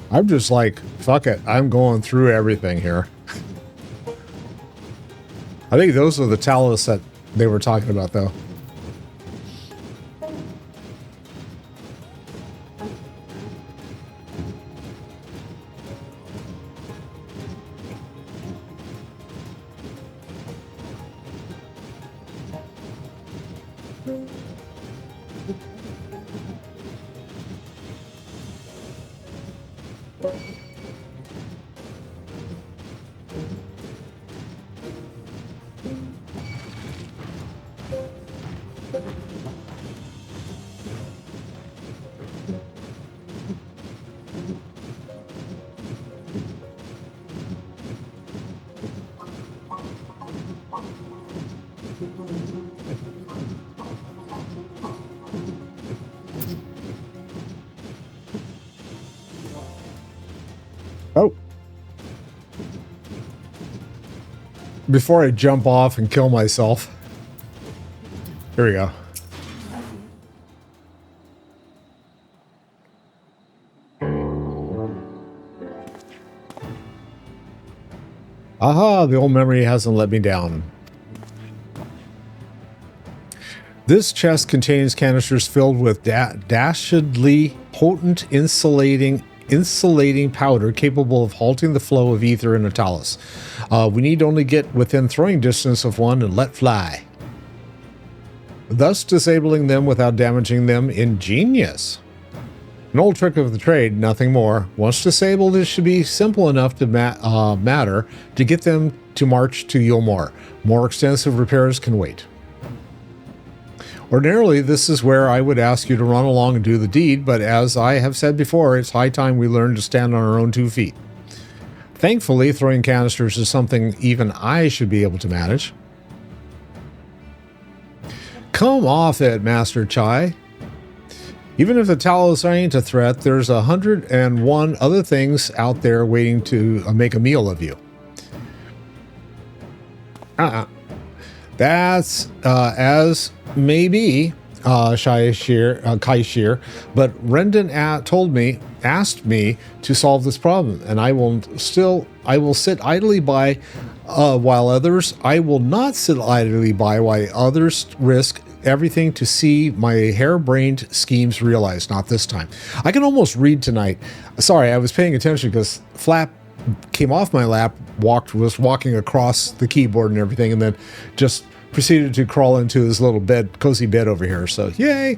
I'm just like, fuck it. I'm going through everything here. I think those are the Talos that they were talking about, though. Oh. Before I jump off and kill myself. Here we go. Aha, the old memory hasn't let me down. This chest contains canisters filled with dastardly potent insulating powder capable of halting the flow of ether in a talus. We need only get within throwing distance of one and let fly, thus disabling them without damaging them. Ingenious. An old trick of the trade, nothing more. Once disabled, it should be simple enough to matter to get them to march to Yulmore. More extensive repairs can wait. Ordinarily, this is where I would ask you to run along and do the deed, but as I have said before, it's high time we learn to stand on our own 2 feet. Thankfully, throwing canisters is something even I should be able to manage. Come off it, Master Chai. Even if the talus ain't a threat, there's 101 other things out there waiting to make a meal of you. That's as maybe Kai Shir, but Rendon asked me to solve this problem, and I will sit idly by while others. I will not sit idly by while others risk everything to see my harebrained schemes realized. Not this time. I can almost read tonight. Sorry, I was paying attention because Flap came off my lap, was walking across the keyboard and everything, and then just proceeded to crawl into his little cozy bed over here. So, yay!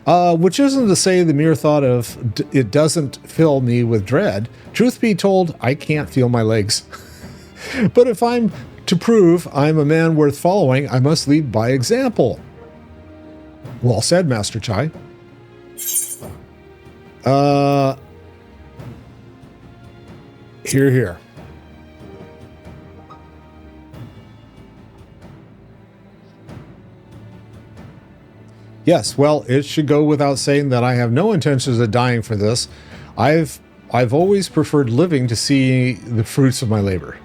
Which isn't to say the mere thought of it doesn't fill me with dread. Truth be told, I can't feel my legs. But if I'm to prove I'm a man worth following, I must lead by example. Well said, Master Chai. Here. Yes, well, it should go without saying that I have no intentions of dying for this. I've always preferred living to see the fruits of my labor.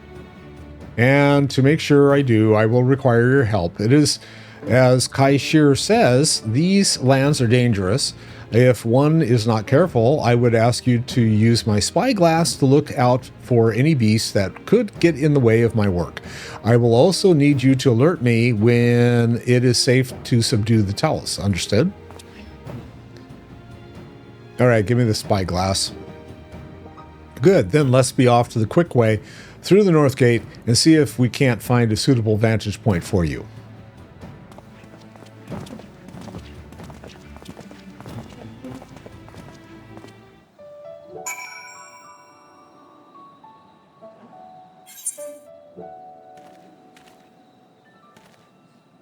And to make sure I do, I will require your help. It is, as Kai Shir says, these lands are dangerous. If one is not careful, I would ask you to use my spyglass to look out for any beasts that could get in the way of my work. I will also need you to alert me when it is safe to subdue the talus. Understood? All right, give me the spyglass. Good, then let's be off to the quick way through the north gate and see if we can't find a suitable vantage point for you.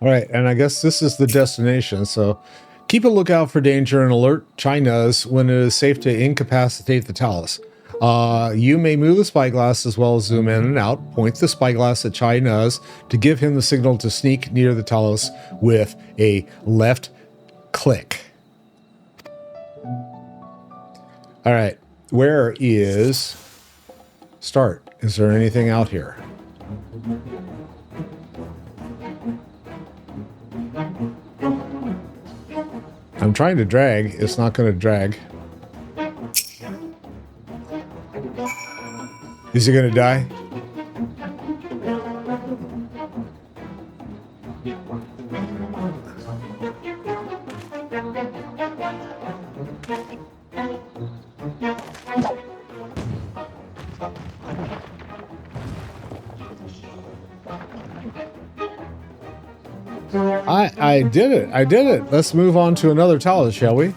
All right, and I guess this is the destination, so keep a lookout for danger and alert China's when it is safe to incapacitate the talus. You may move the spyglass as well as zoom in and out. Point the spyglass at China's to give him the signal to sneak near the talus with a left click. All right, where is start? Is there anything out here? I'm trying to drag. It's not going to drag. Is he going to die? I did it. I did it. Let's move on to another talent, shall we?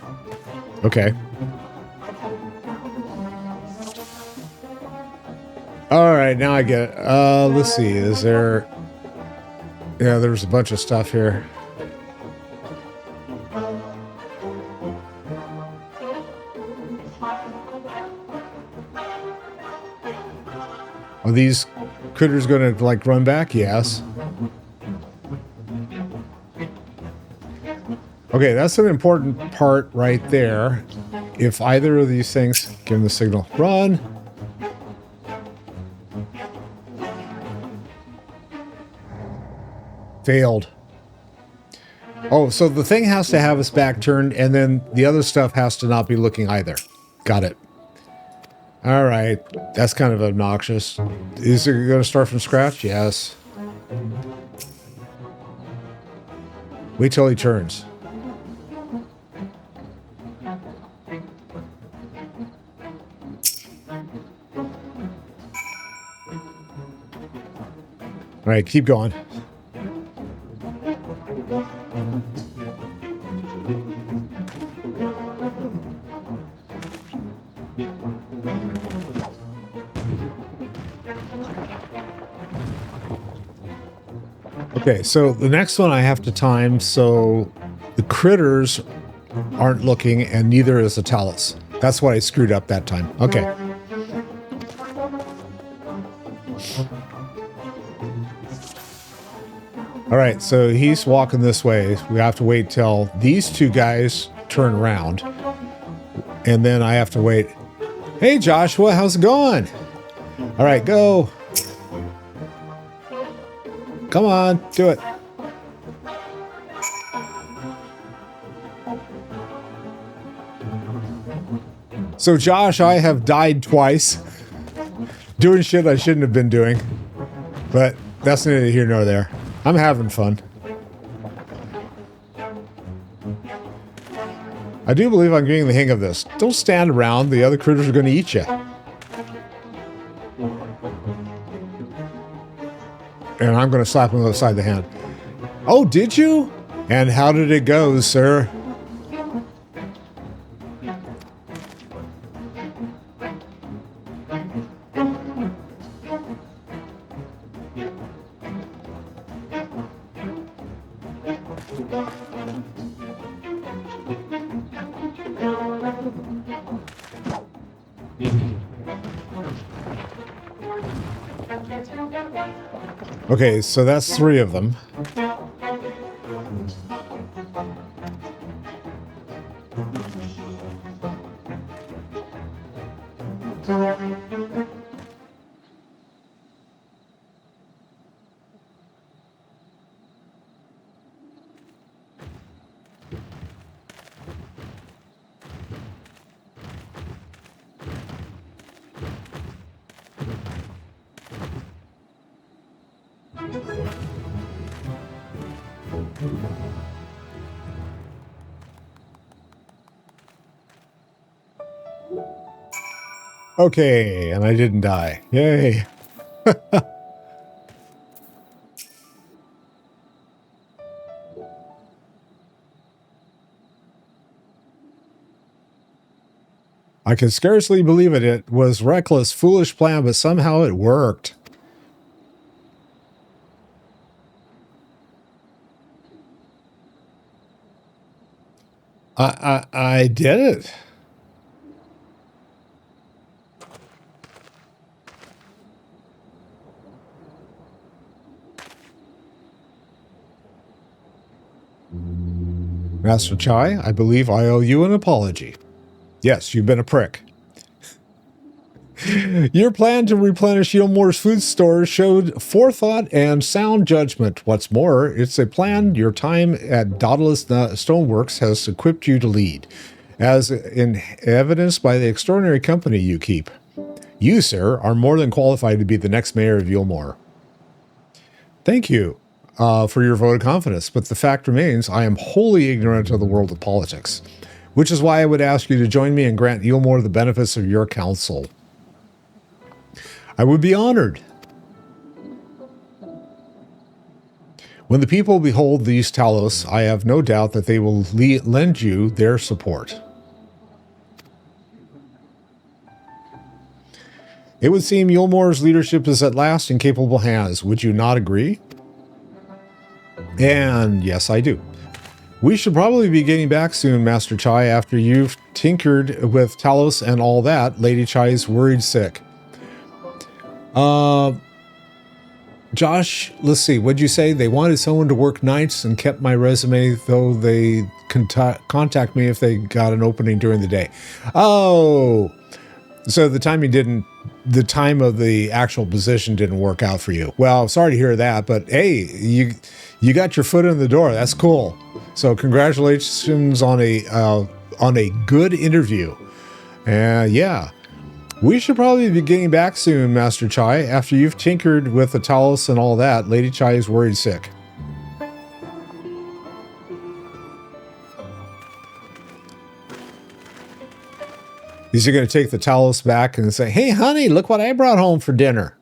Okay. All right, now I get it. Let's see. Is there... Yeah, there's a bunch of stuff here. Are these critters going to, like, run back? Yes. Okay, that's an important part right there. If either of these things give them the signal, run. Failed. Oh, so the thing has to have its back turned, and then the other stuff has to not be looking either. Got it. All right. That's kind of obnoxious. Is it going to start from scratch? Yes. Wait till he turns. All right, keep going. Okay, so the next one I have to time so the critters aren't looking and neither is the talus. That's why I screwed up that time. Okay. All right, so he's walking this way. We have to wait till these two guys turn around. And then I have to wait. Hey, Joshua, how's it going? All right, go. Come on, do it. So, Josh, I have died twice. Doing shit I shouldn't have been doing. But that's neither here nor there. I'm having fun. I do believe I'm getting the hang of this. Don't stand around. The other critters are going to eat you. And I'm going to slap him on the side of the hand. Oh, did you? And how did it go, sir? Okay, so that's 3 of them. Okay, and I didn't die. Yay. I can scarcely believe it. It was reckless, foolish plan, but somehow it worked. I did it. Master Chai, I believe I owe you an apology. Yes, you've been a prick. Your plan to replenish Yilmore's food stores showed forethought and sound judgment. What's more, it's a plan your time at Daedalus Stoneworks has equipped you to lead, as in evidenced by the extraordinary company you keep. You, sir, are more than qualified to be the next mayor of Yilmore. Thank you. for your vote of confidence, but the fact remains I am wholly ignorant of the world of politics, which is why I would ask you to join me and grant Eulmore the benefits of your counsel. I would be honored. When the people behold these Talos, I have no doubt that they will lend you their support. It would seem Eulmore's leadership is at last in capable hands. Would you not agree? And yes, I do. We should probably be getting back soon, Master Chai, after you've tinkered with Talos and all that. Lady Chai's worried sick. Josh, let's see. What'd you say? They wanted someone to work nights and kept my resume, though they contact me if they got an opening during the day. Oh, so the time of the actual position didn't work out for you. Well, sorry to hear that, but hey, you got your foot in the door. That's cool. So congratulations on a good interview. Yeah. We should probably be getting back soon, Master Chai. After you've tinkered with the Talos and all that, Lady Chai is worried sick. Is he going to take the Talos back and say, hey, honey, look what I brought home for dinner?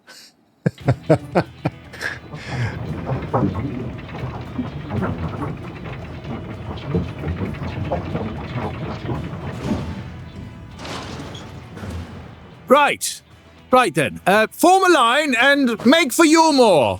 Right then. Form a line and make for Eulmore.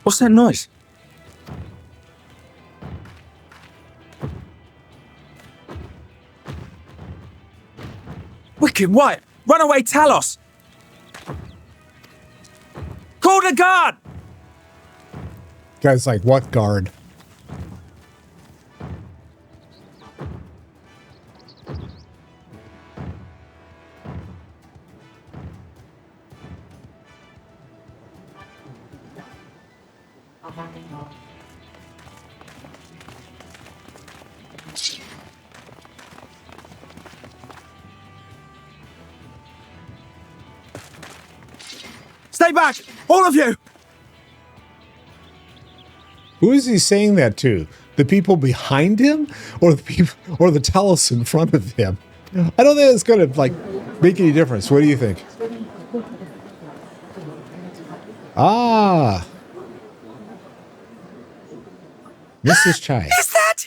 What's that noise? Wicked White! Runaway Talos! Call the guard! Guy's like, what guard? Stay back! All of you! Who is he saying that to? The people behind him, or the people, or the Talos in front of him? I don't think it's going to make any difference. What do you think? Ah, Mrs. Chai. Is that?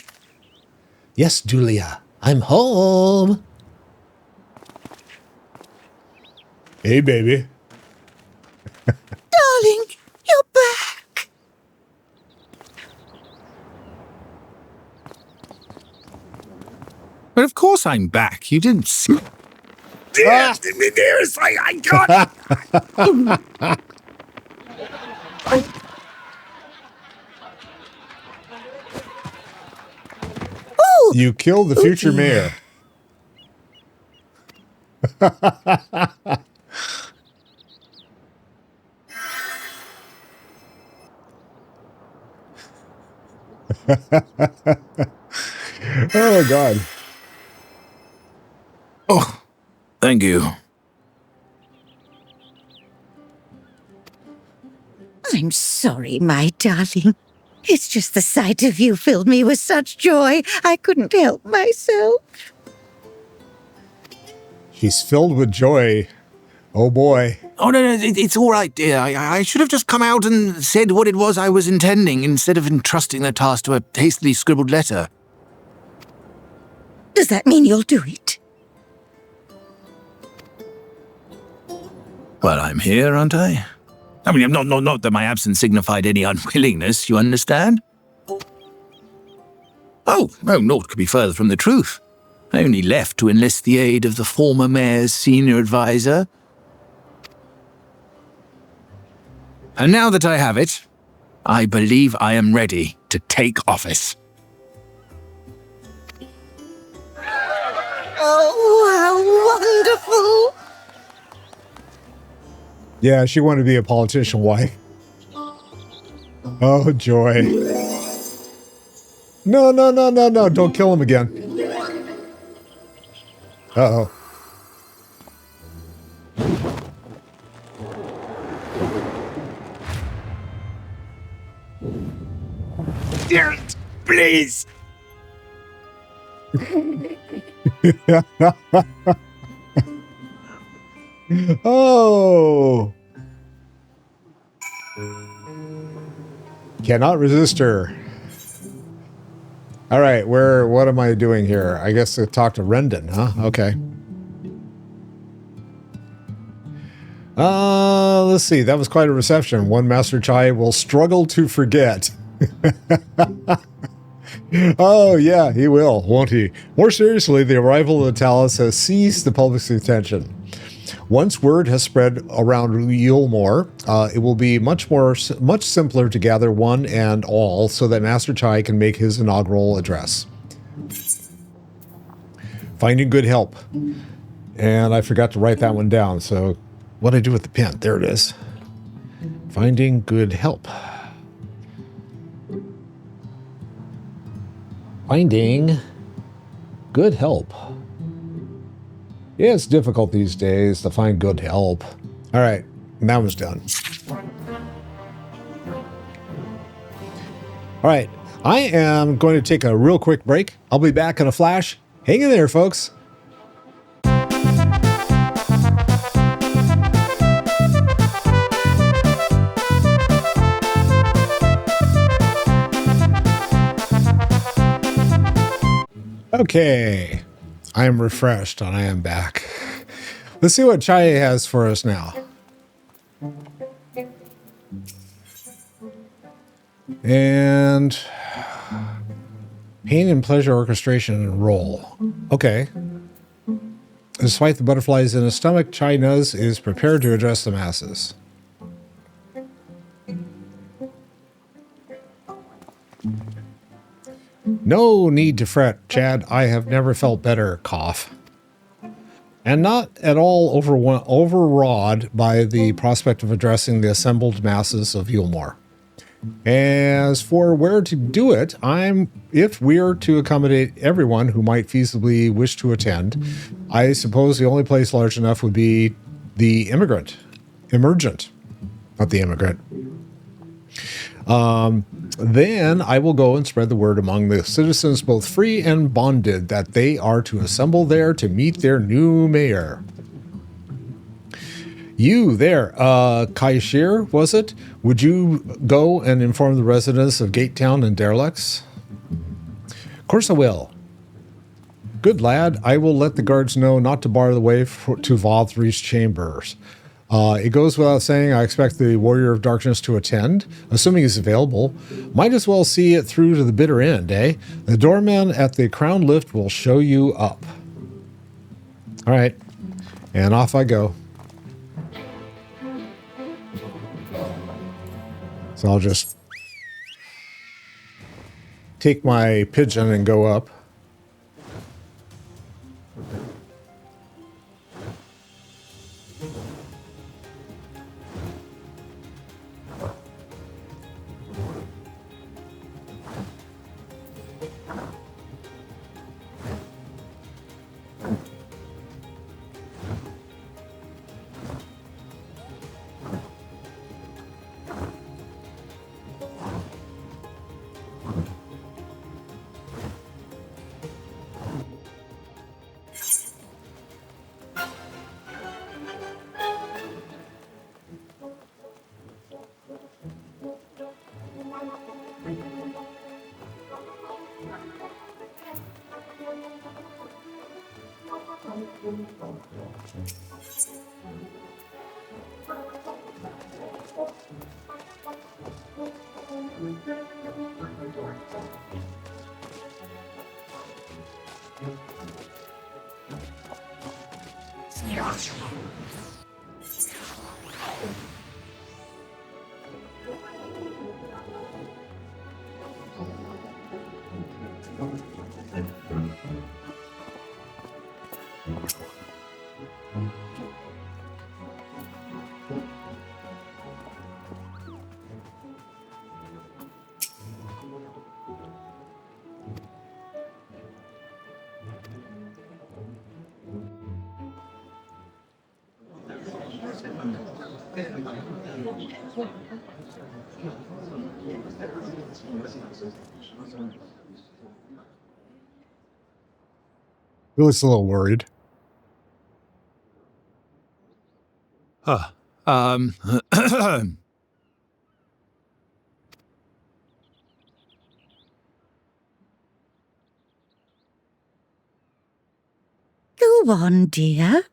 Yes, Dulia. I'm home. Hey, baby. Darling, you're back. But of course I'm back. You didn't see. Yes, the nearest I got. Ooh, You killed the future mayor. Oh, God. Oh, thank you. I'm sorry, my darling. It's just the sight of you filled me with such joy, I couldn't help myself. She's filled with joy. Oh, boy. Oh, no, it's all right, dear. I should have just come out and said what it was I was intending instead of entrusting the task to a hastily scribbled letter. Does that mean you'll do it? Well, I'm here, aren't I? I mean, not that my absence signified any unwillingness, you understand? Oh, naught could be further from the truth. I only left to enlist the aid of the former mayor's senior advisor. And now that I have it, I believe I am ready to take office. Oh, how wonderful! Yeah, she wanted to be a politician wife. Oh, joy. No, no, no, no, no. Don't kill him again. Uh-oh. Please! Oh! Cannot resist her. All right, what am I doing here? I guess to talk to Rendon, huh? Okay. Let's see. That was quite a reception. One Master Chai will struggle to forget. Oh, yeah, he will, won't he? More seriously, the arrival of the Talus has seized the public's attention. Once word has spread around Yulmore, it will be much simpler to gather one and all so that Master Chai can make his inaugural address. Finding good help. And I forgot to write that one down, so what do I do with the pen? There it is. Finding good help. Finding good help. Yeah, it's difficult these days to find good help. All right, that one's done. All right, I am going to take a real quick break. I'll be back in a flash. Hang in there, folks. Okay, I am refreshed and I am back. Let's see what Chai has for us now. And pain and pleasure orchestration and role. Okay. Despite the butterflies in his stomach, Chai Nuz is prepared to address the masses. No need to fret, Chad. I have never felt better, cough. And not at all overawed by the prospect of addressing the assembled masses of Yulmore. As for where to do it, if we're to accommodate everyone who might feasibly wish to attend, I suppose the only place large enough would be the emergent, not the immigrant. Then I will go and spread the word among the citizens, both free and bonded, that they are to assemble there to meet their new mayor. You there, Kaishir, was it? Would you go and inform the residents of Gatetown and Derelict? Of course I will. Good lad, I will let the guards know not to bar the way to Valthri's chambers. It goes without saying, I expect the Warrior of Darkness to attend, assuming he's available. Might as well see it through to the bitter end, eh? The doorman at the Crown Lift will show you up. All right, and off I go. So I'll just take my pigeon and go up. He looks a little worried. Go on, dear.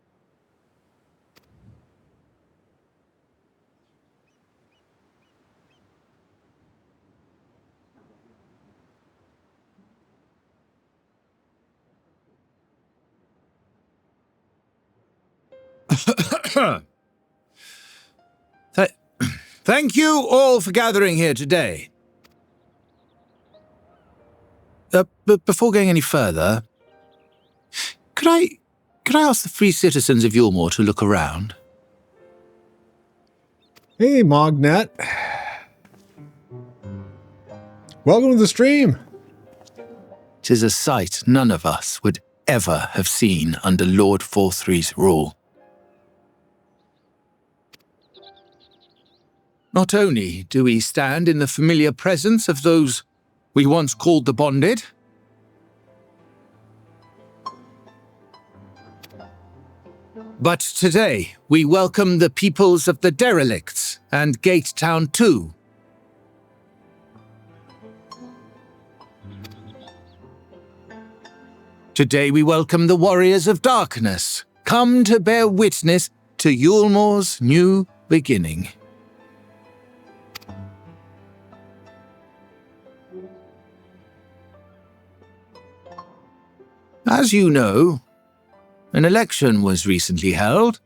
Thank you all for gathering here today. But before going any further, could I ask the free citizens of Yulmore to look around? Hey, Mognet. Welcome to the stream. 'Tis a sight none of us would ever have seen under Lord Forthree's rule. Not only do we stand in the familiar presence of those we once called the bonded, but today we welcome the peoples of the derelicts and Gate Town too. Today we welcome the warriors of darkness, come to bear witness to Yulmore's new beginning. As you know, an election was recently held,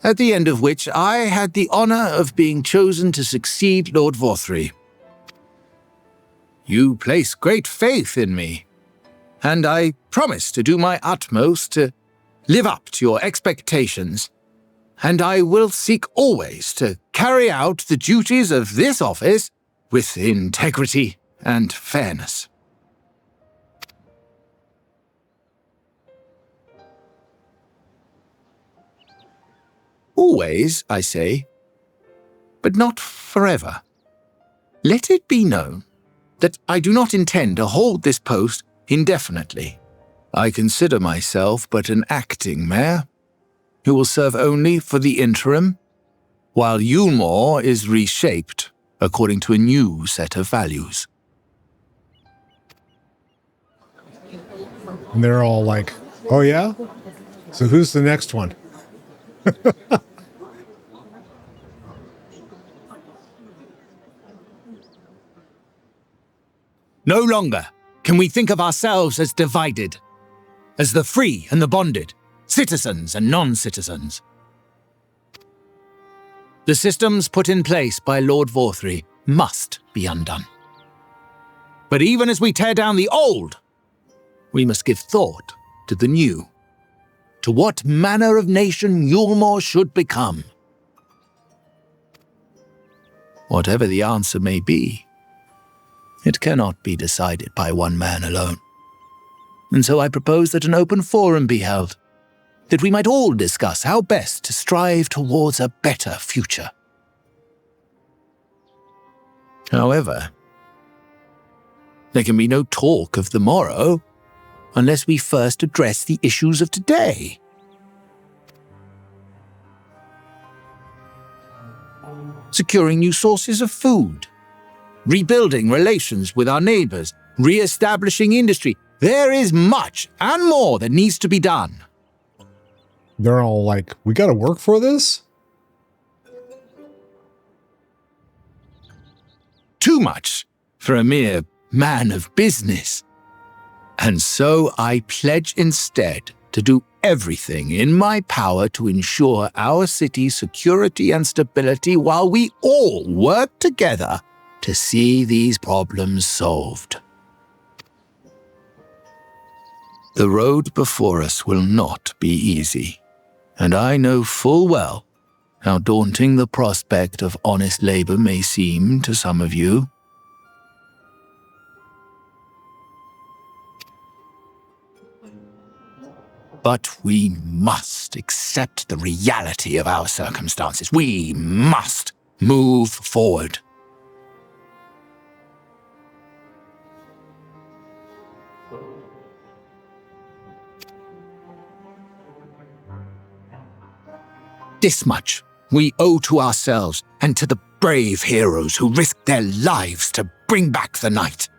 at the end of which I had the honor of being chosen to succeed Lord Forthree. You place great faith in me, and I promise to do my utmost to live up to your expectations, and I will seek always to carry out the duties of this office with integrity and fairness. Always, I say, but not forever. Let it be known that I do not intend to hold this post indefinitely. I consider myself but an acting mayor, who will serve only for the interim, while Yulmore is reshaped according to a new set of values. And they're all like, oh yeah? So who's the next one? No longer can we think of ourselves as divided, as the free and the bonded, citizens and non-citizens. The systems put in place by Lord Forthree must be undone. But even as we tear down the old, we must give thought to the new, to what manner of nation Yulmore should become. Whatever the answer may be, it cannot be decided by one man alone. And so I propose that an open forum be held, that we might all discuss how best to strive towards a better future. However, there can be no talk of the morrow unless we first address the issues of today. Securing new sources of food, rebuilding relations with our neighbors, re-establishing industry. There is much and more that needs to be done. They're all like, we gotta work for this? Too much for a mere man of business. And so I pledge instead to do everything in my power to ensure our city's security and stability while we all work together to see these problems solved. The road before us will not be easy, and I know full well how daunting the prospect of honest labor may seem to some of you. But we must accept the reality of our circumstances. We must move forward. This much we owe to ourselves and to the brave heroes who risked their lives to bring back the night.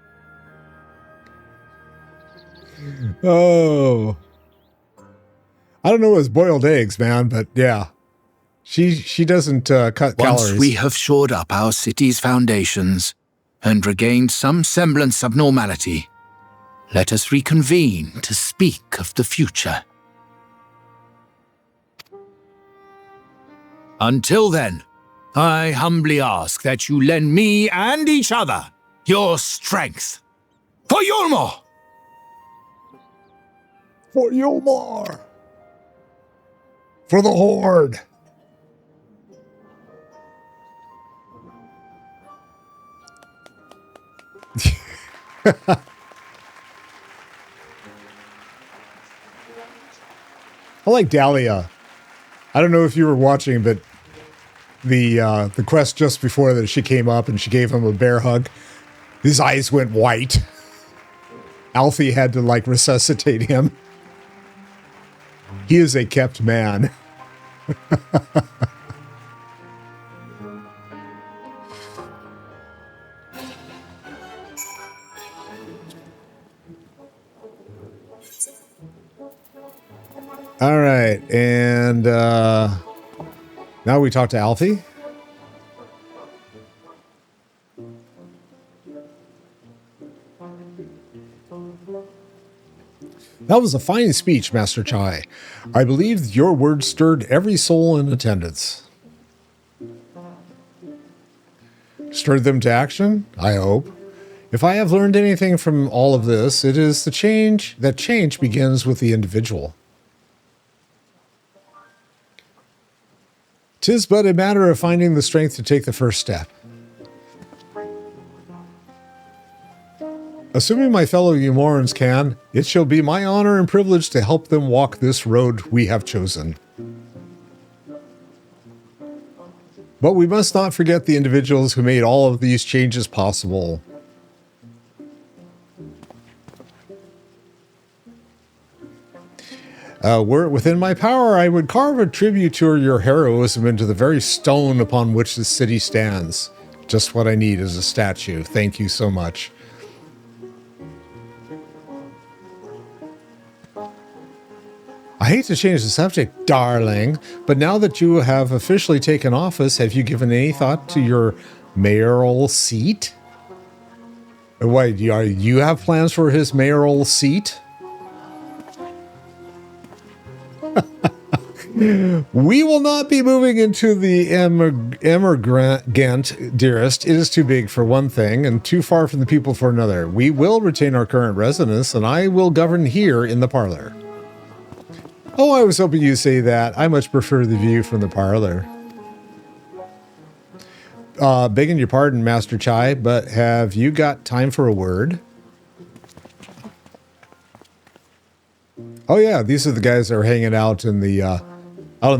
Oh. I don't know, it's boiled eggs, man, but yeah. She doesn't cut calories. Once we have shored up our city's foundations and regained some semblance of normality, let us reconvene to speak of the future. Until then, I humbly ask that you lend me and each other your strength. For Yulmore! For Yulmore! For the Horde! I like Dulia. I don't know if you were watching, but the quest just before that, she came up and she gave him a bear hug. His eyes went white. Alfie had to like resuscitate him. He is a kept man. All right, and now we talk to Alfie. That was a fine speech, Master Chai. I believe your words stirred every soul in attendance. Stirred them to action? I hope. If I have learned anything from all of this, it is that change begins with the individual. 'Tis but a matter of finding the strength to take the first step. Assuming my fellow Umorans can, it shall be my honor and privilege to help them walk this road we have chosen. But we must not forget the individuals who made all of these changes possible. Were it within my power, I would carve a tribute to your heroism into the very stone upon which the city stands. Just what I need is a statue. Thank you so much. I hate to change the subject, darling, but now that you have officially taken office, have you given any thought to your mayoral seat? Wait, do you have plans for his mayoral seat? We will not be moving into the emigrant, dearest. It is too big for one thing and too far from the people for another. We will retain our current residence, and I will govern here in the parlor. Oh, I was hoping you'd say that. I much prefer the view from the parlor. Begging your pardon, Master Chai, but have you got time for a word? Oh yeah, these are the guys that are hanging out in the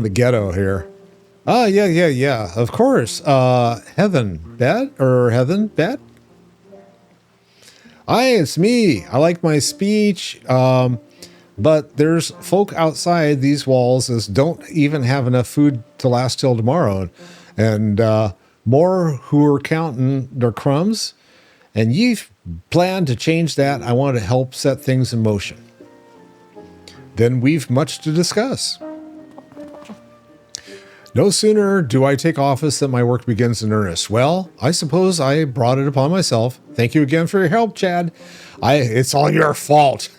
ghetto here. Oh yeah. Of course. Heaven Bet. Hi, it's me. I like my speech. But there's folk outside these walls that don't even have enough food to last till tomorrow. And more who are counting their crumbs. And you've planned to change that. I want to help set things in motion. Then we've much to discuss. No sooner do I take office than my work begins in earnest. Well, I suppose I brought it upon myself. Thank you again for your help, Chad. It's all your fault.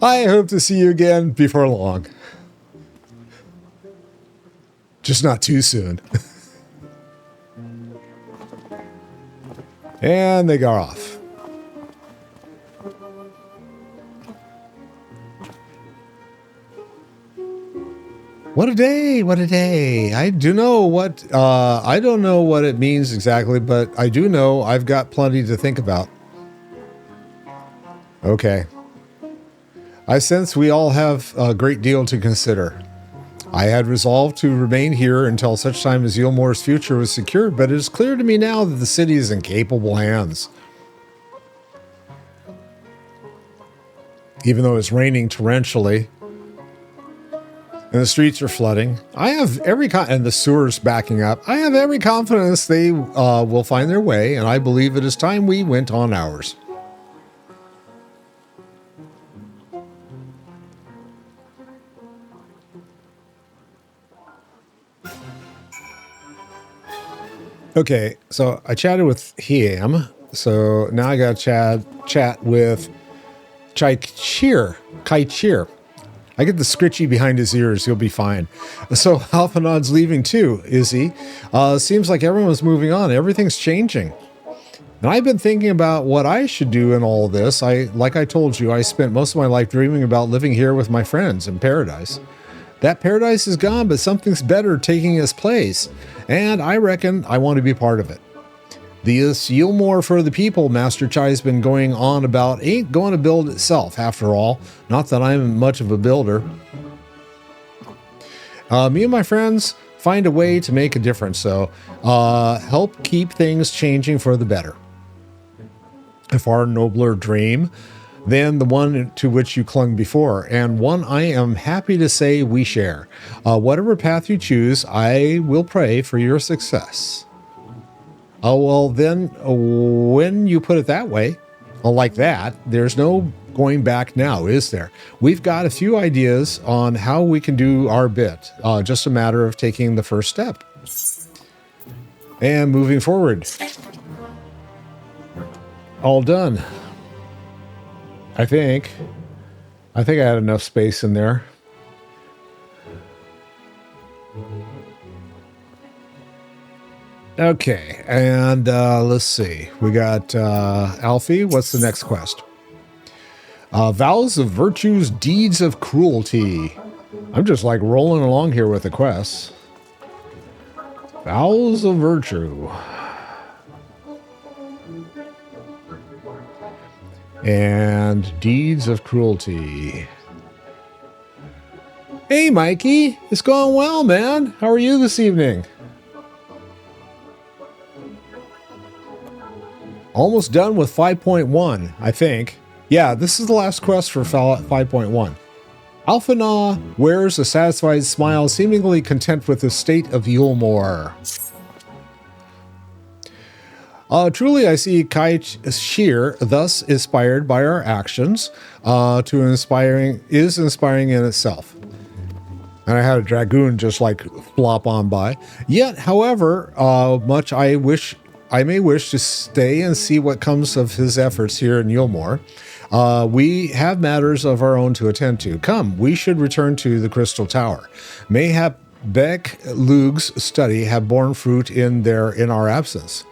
I hope to see you again before long. Just not too soon. And they got off. What a day, what a day. I don't know what it means exactly, but I do know I've got plenty to think about. Okay. I sense we all have a great deal to consider. I had resolved to remain here until such time as Yulmore's future was secured, but it is clear to me now that the city is in capable hands. Even though it's raining torrentially, and the streets are flooding, I have and the sewers backing up. I have every confidence they will find their way, and I believe it is time we went on ours. Okay, so I chatted with him, so now I got to chat with Kai Cheer. I get the scritchy behind his ears. He'll be fine. So Alphanod's leaving too, is he? Seems like everyone's moving on. Everything's changing. And I've been thinking about what I should do in all of this. Like I told you, I spent most of my life dreaming about living here with my friends in paradise. That paradise is gone, but something's better taking its place. And I reckon I want to be part of it. This Yulmore for the people Master Chai's been going on about ain't going to build itself, after all. Not that I'm much of a builder. Me and my friends find a way to make a difference, so help keep things changing for the better. A far nobler dream than the one to which you clung before, and one I am happy to say we share. Whatever path you choose, I will pray for your success. Oh, well, then, when you put it that way, like that, there's no going back now, is there? We've got a few ideas on how we can do our bit. Just a matter of taking the first step. And moving forward. All done. I think I had enough space in there. Okay, and let's see. We got Alfie. What's the next quest? Vows of Virtue's Deeds of Cruelty. I'm just like rolling along here with the quests. Vows of Virtue. And Deeds of Cruelty. Hey, Mikey. It's going well, man. How are you this evening? Almost done with 5.1, I think. Yeah, this is the last quest for 5.1. Alphana wears a satisfied smile, seemingly content with the state of Yulmore. Truly, I see Kai Shear, thus inspired by our actions, is inspiring in itself. And I had a dragoon just like flop on by. Yet, however, much I may wish to stay and see what comes of his efforts here in Yulmore. We have matters of our own to attend to. Come, we should return to the Crystal Tower. Mayhap Beck Lug's study have borne fruit in our absence.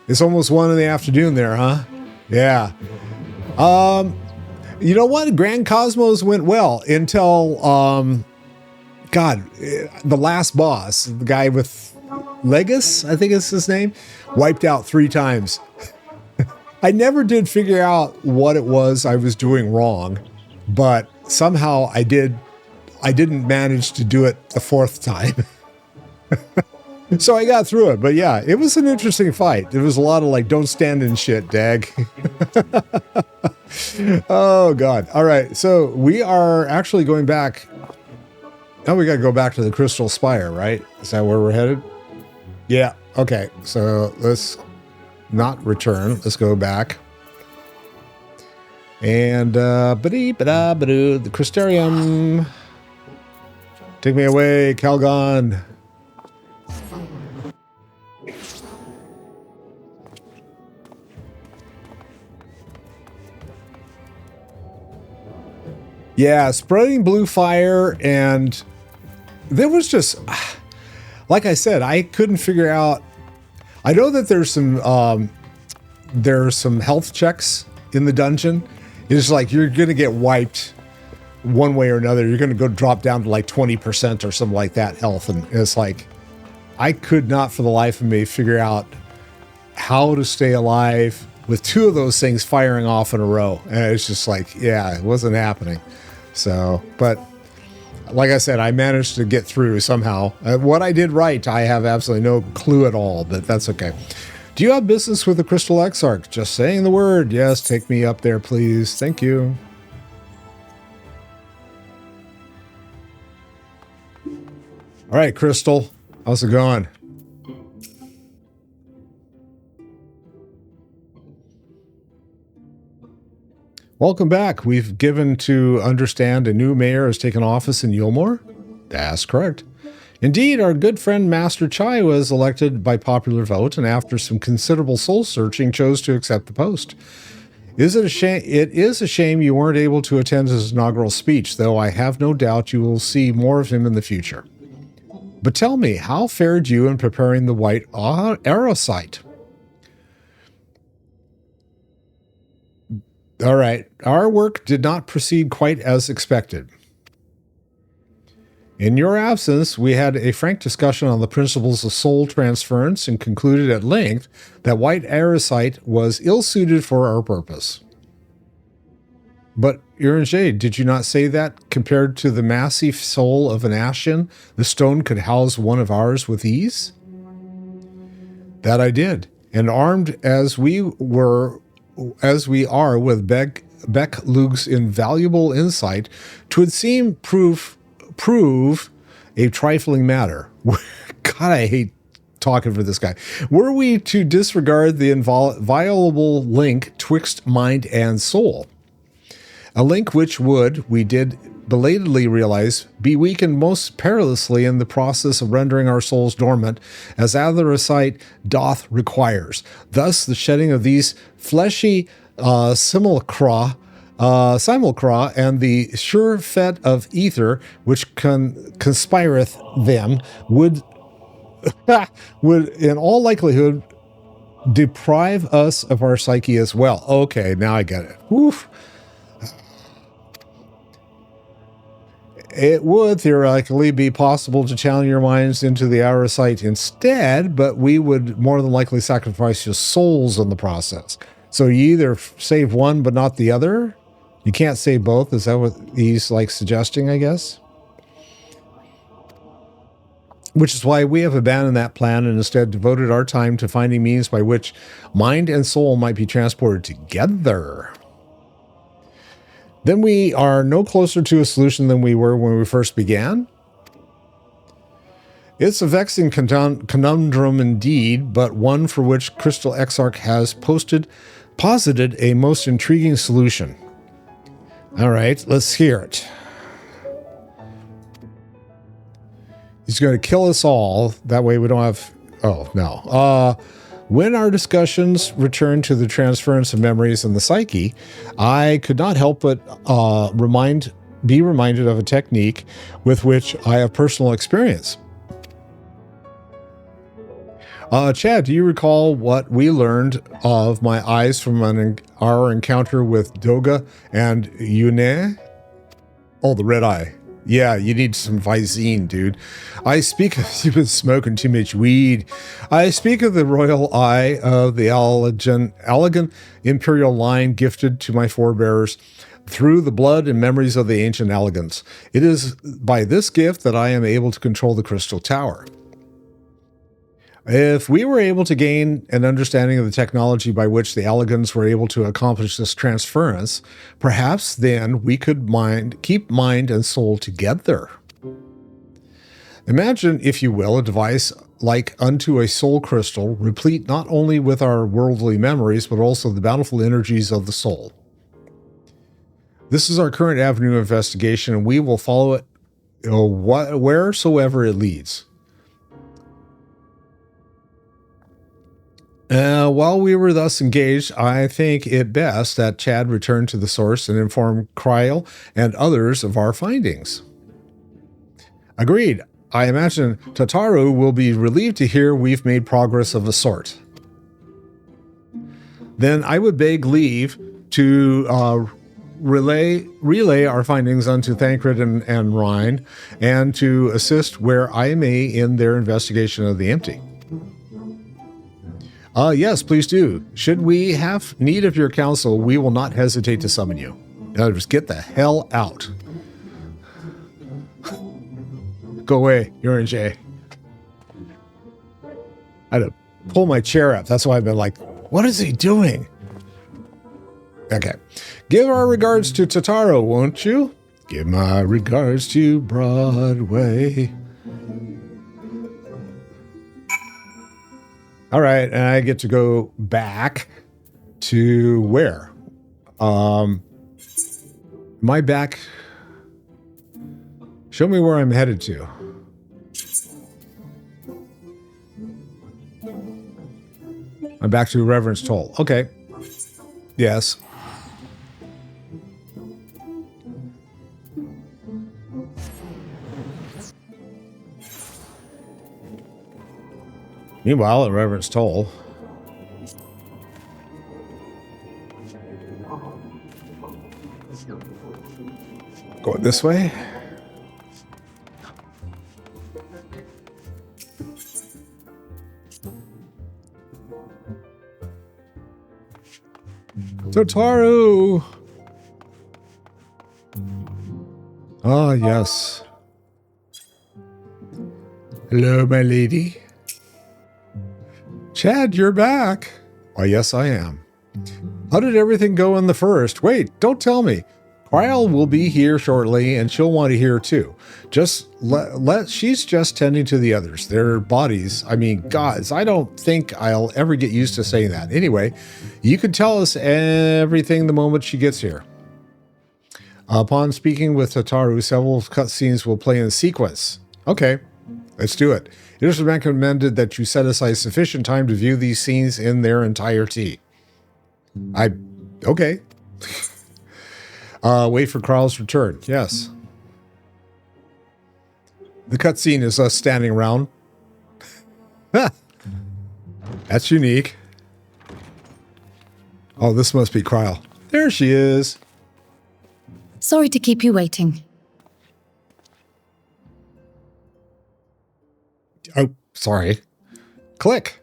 It's almost 1 in the afternoon there, huh? Yeah. You know what? Grand Cosmos went well until, the last boss, the guy with Legus, I think is his name, wiped out 3 times. I never did figure out what it was I was doing wrong, but somehow I didn't manage to do it the 4th time. So I got through it, but yeah, it was an interesting fight. There was a lot of like, don't stand in shit, Dag. Oh God. All right. So we are actually going back. Now we got to go back to the Crystal Spire, right? Is that where we're headed? Yeah. Okay. So let's not return. Let's go back. And, the Crystarium. Take me away, Calgon. Yeah, spreading blue fire, and there was just, like I said, I couldn't figure out. I know that there's some health checks in the dungeon. It's like you're gonna get wiped one way or another. You're gonna go drop down to like 20% or something like that health, and it's like I could not for the life of me figure out how to stay alive with two of those things firing off in a row. And it's just like, yeah, it wasn't happening. So, but like I said, I managed to get through somehow. What I did right, I have absolutely no clue at all, but that's okay. Do you have business with the Crystal Exarch? Just saying the word. Yes, take me up there, please. Thank you. All right, Crystal, how's it going? Welcome back. We've given to understand a new mayor has taken office in Yulmore. That's correct. Indeed, our good friend Master Chai was elected by popular vote, and after some considerable soul searching, chose to accept the post. Is it a shame? It is a shame you weren't able to attend his inaugural speech, though I have no doubt you will see more of him in the future. But tell me, how fared you in preparing the white arrow sight? All right, our work did not proceed quite as expected. In your absence, we had a frank discussion on the principles of soul transference and concluded at length that white arrowsight was ill-suited for our purpose. But, Uranger, did you not say that, compared to the massive soul of an Ashen, the stone could house one of ours with ease? That I did, and armed as we are with Beck Lug's invaluable insight, 'twould seem prove a trifling matter. God, I hate talking for this guy. Were we to disregard the inviolable link twixt mind and soul, a link which would, we did belatedly realize, be weakened most perilously in the process of rendering our souls dormant, as Atherosite doth requires. Thus, the shedding of these fleshy simulacra and the sure fet of ether, which conspireth them, would in all likelihood deprive us of our psyche as well. Okay, now I get it. Oof. It would theoretically be possible to channel your minds into the Arrowsight instead, but we would more than likely sacrifice your souls in the process. So you either save one but not the other? You can't save both? Is that what he's like suggesting, I guess? Which is why we have abandoned that plan and instead devoted our time to finding means by which mind and soul might be transported together. Then we are no closer to a solution than we were when we first began. It's a vexing conundrum indeed, but one for which Crystal Exarch has posited a most intriguing solution. All right, let's hear it. He's going to kill us all. That way we don't have... Oh, no. When our discussions returned to the transference of memories and the psyche, I could not help but be reminded of a technique with which I have personal experience. Chad, do you recall what we learned of my eyes from our encounter with Doga and Yune? Oh, the red eye. Yeah, you need some Visine, dude. You've been smoking too much weed. I speak of the royal eye of the elegant imperial line gifted to my forebears through the blood and memories of the ancient elegants. It is by this gift that I am able to control the Crystal Tower. If we were able to gain an understanding of the technology by which the elegants were able to accomplish this transference, perhaps then we could keep mind and soul together. Imagine, if you will, a device like unto a soul crystal, replete not only with our worldly memories, but also the bountiful energies of the soul. This is our current avenue of investigation, and we will follow it wheresoever it leads. While we were thus engaged, I think it best that Chad return to the source and inform Kryl and others of our findings. Agreed. I imagine Tataru will be relieved to hear we've made progress of a sort. Then I would beg leave to relay our findings unto Thancred and Rhine, and to assist where I may in their investigation of the empty. Yes, please do. Should we have need of your counsel, we will not hesitate to summon you. Now just get the hell out. Go away, you're in J. I had to pull my chair up. That's why I've been like, what is he doing? Okay. Give our regards to Tataru, won't you? Give my regards to Broadway. All right, and I get to go back to where? My back. Show me where I'm headed to. I'm back to Reverence Toll. Okay. Yes. Meanwhile, at Reverence Toll. Going this way. Tataru! Ah, yes. Hello, my lady. Chad, you're back. Why, yes, I am. How did everything go in the first? Wait, don't tell me. Kryl will be here shortly, and she'll want to hear too. Just she's just tending to the others. Their bodies, I mean, gods, I don't think I'll ever get used to saying that. Anyway, you can tell us everything the moment she gets here. Upon speaking with Tataru, several cutscenes will play in sequence. Okay, let's do it. It is recommended that you set aside sufficient time to view these scenes in their entirety. Okay. Wait for Kryl's return. Yes. The cutscene is us standing around. That's unique. Oh, this must be Kryl. There she is. Sorry to keep you waiting. Oh, sorry. Click.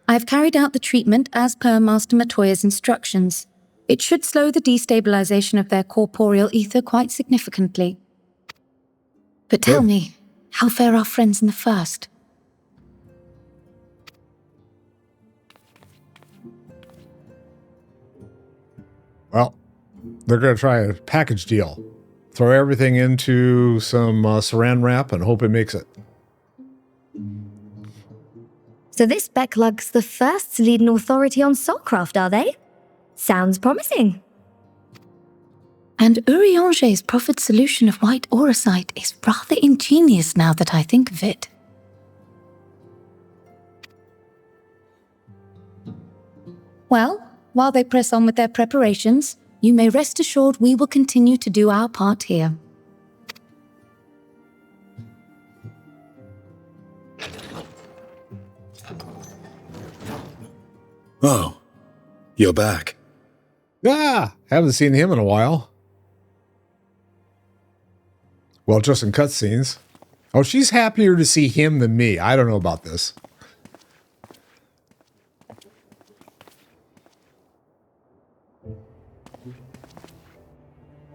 I've carried out the treatment as per Master Matoya's instructions. It should slow the destabilization of their corporeal ether quite significantly. But tell me, how fare our friends in the first? Well, they're going to try a package deal. Throw everything into some saran wrap and hope it makes it. So this Becklug's the first to lead an authority on soulcraft, are they? Sounds promising. And Urianger's proffered solution of white auracite is rather ingenious now that I think of it. Well, while they press on with their preparations, you may rest assured we will continue to do our part here. Oh, you're back. Ah, haven't seen him in a while. Well, just in cutscenes. Oh, she's happier to see him than me. I don't know about this.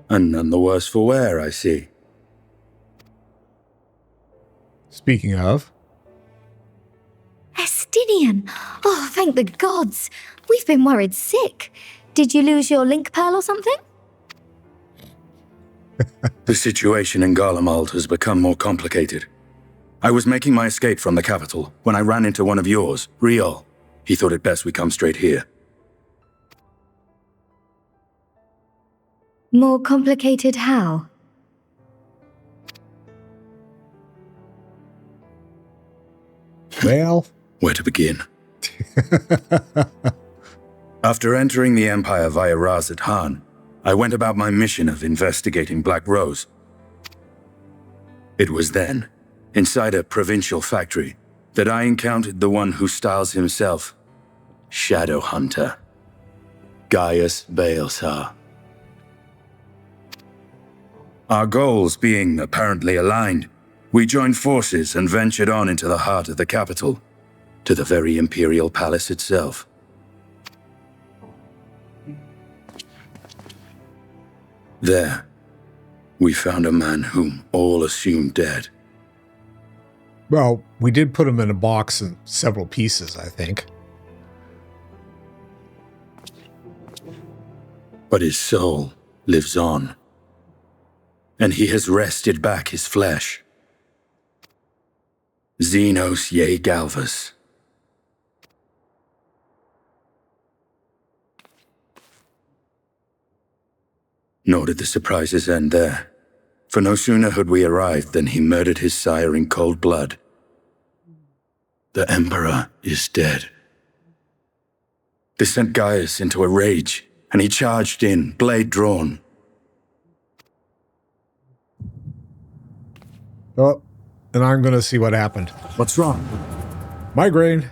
And none the worse for wear, I see. Speaking of... Esinian! Oh, thank the gods! We've been worried sick. Did you lose your link pearl or something? The situation in Garlemald has become more complicated. I was making my escape from the capital when I ran into one of yours, Riol. He thought it best we come straight here. More complicated how? Well... Where to begin? After entering the Empire via Razat Han, I went about my mission of investigating Black Rose. It was then, inside a provincial factory, that I encountered the one who styles himself Shadow Hunter, Gaius Baelsar. Our goals being apparently aligned, we joined forces and ventured on into the heart of the capital, to the very Imperial Palace itself. There, we found a man whom all assumed dead. Well, we did put him in a box in several pieces, I think. But his soul lives on, and he has wrested back his flesh. Xenos ye Galvus. Nor did the surprises end there, for no sooner had we arrived than he murdered his sire in cold blood. The Emperor is dead. This sent Gaius into a rage, and he charged in, blade drawn. Oh, and I'm going to see what happened. What's wrong? Migraine.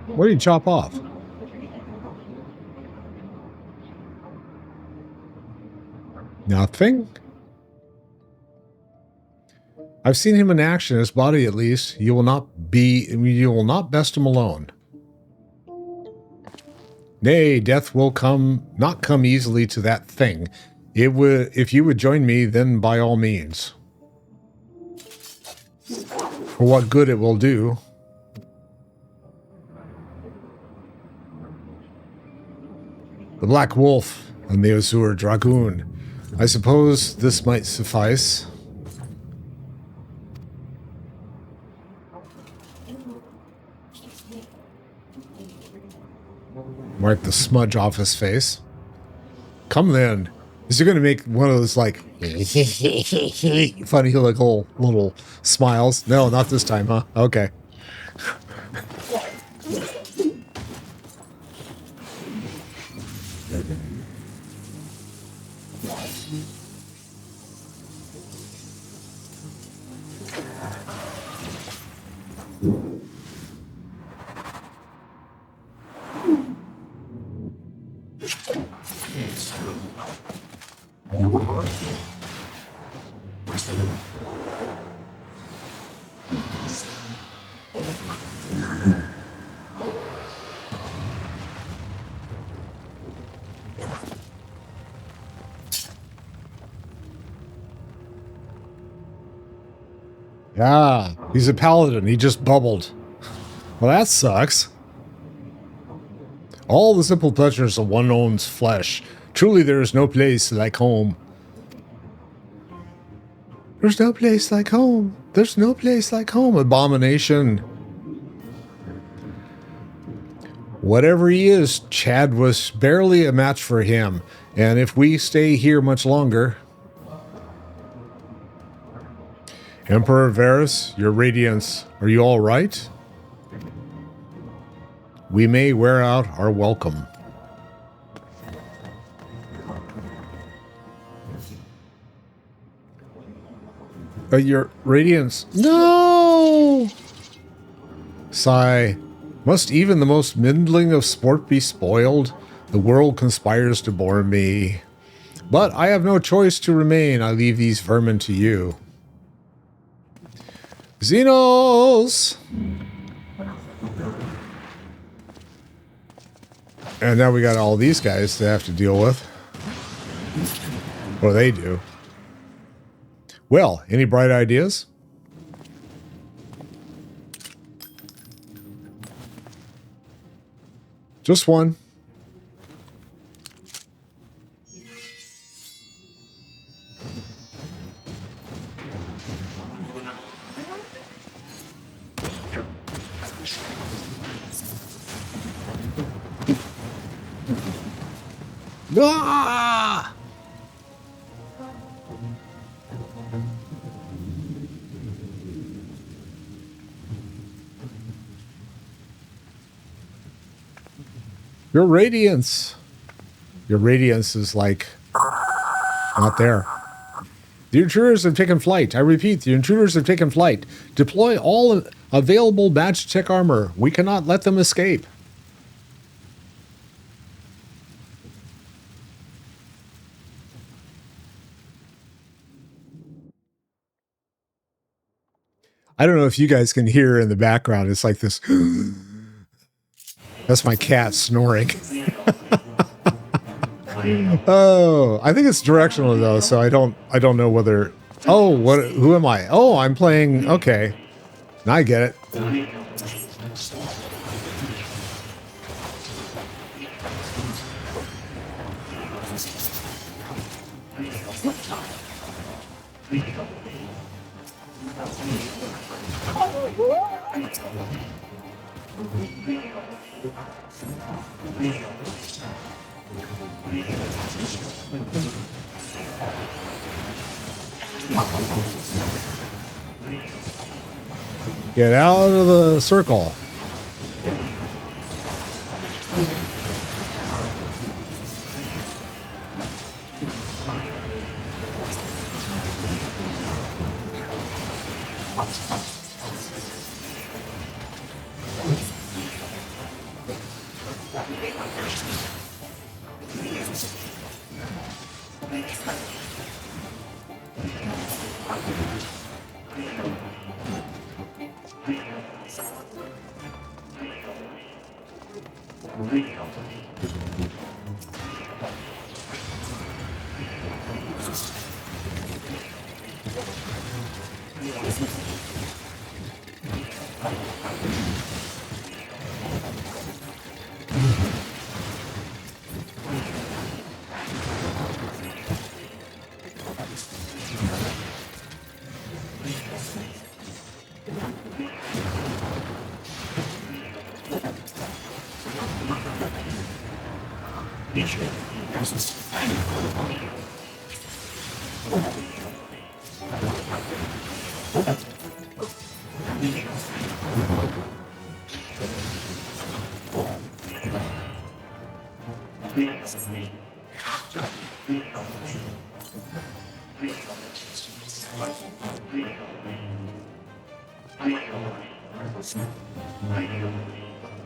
What did he chop off? Nothing? I've seen him in action, his body at least. You will not best him alone. Nay, death will not come easily to that thing. If you would join me, then by all means. For what good it will do. The Black Wolf and the Azure Dragoon. I suppose this might suffice. Wipe the smudge off his face. Come then. Is he going to make one of those, like, funny little smiles? No, not this time, huh? Okay. Yeah, he's a paladin. He just bubbled. Well, that sucks. All the simple pleasures of one own's flesh. Truly there is no place like home. There's no place like home. There's no place like home. Abomination. Whatever he is, Chad was barely a match for him. And if we stay here much longer... Emperor Varus, your radiance, are you all right? We may wear out our welcome. Your radiance... No! Sigh. Must even the most middling of sport be spoiled? The world conspires to bore me. But I have no choice to remain. I leave these vermin to you. Xenos! And now we got all these guys to have to deal with. Or they do. Well, any bright ideas? Just one. Ah! Your radiance. Your radiance is like not there. The intruders have taken flight. I repeat, the intruders have taken flight. Deploy all available Magitech armor. We cannot let them escape. I don't know if you guys can hear in the background. It's like this. That's my cat snoring. Oh, I think it's directional though, so I don't know whether. Oh, who am I? Oh, I'm playing. Okay, now I get it. Get out of the circle.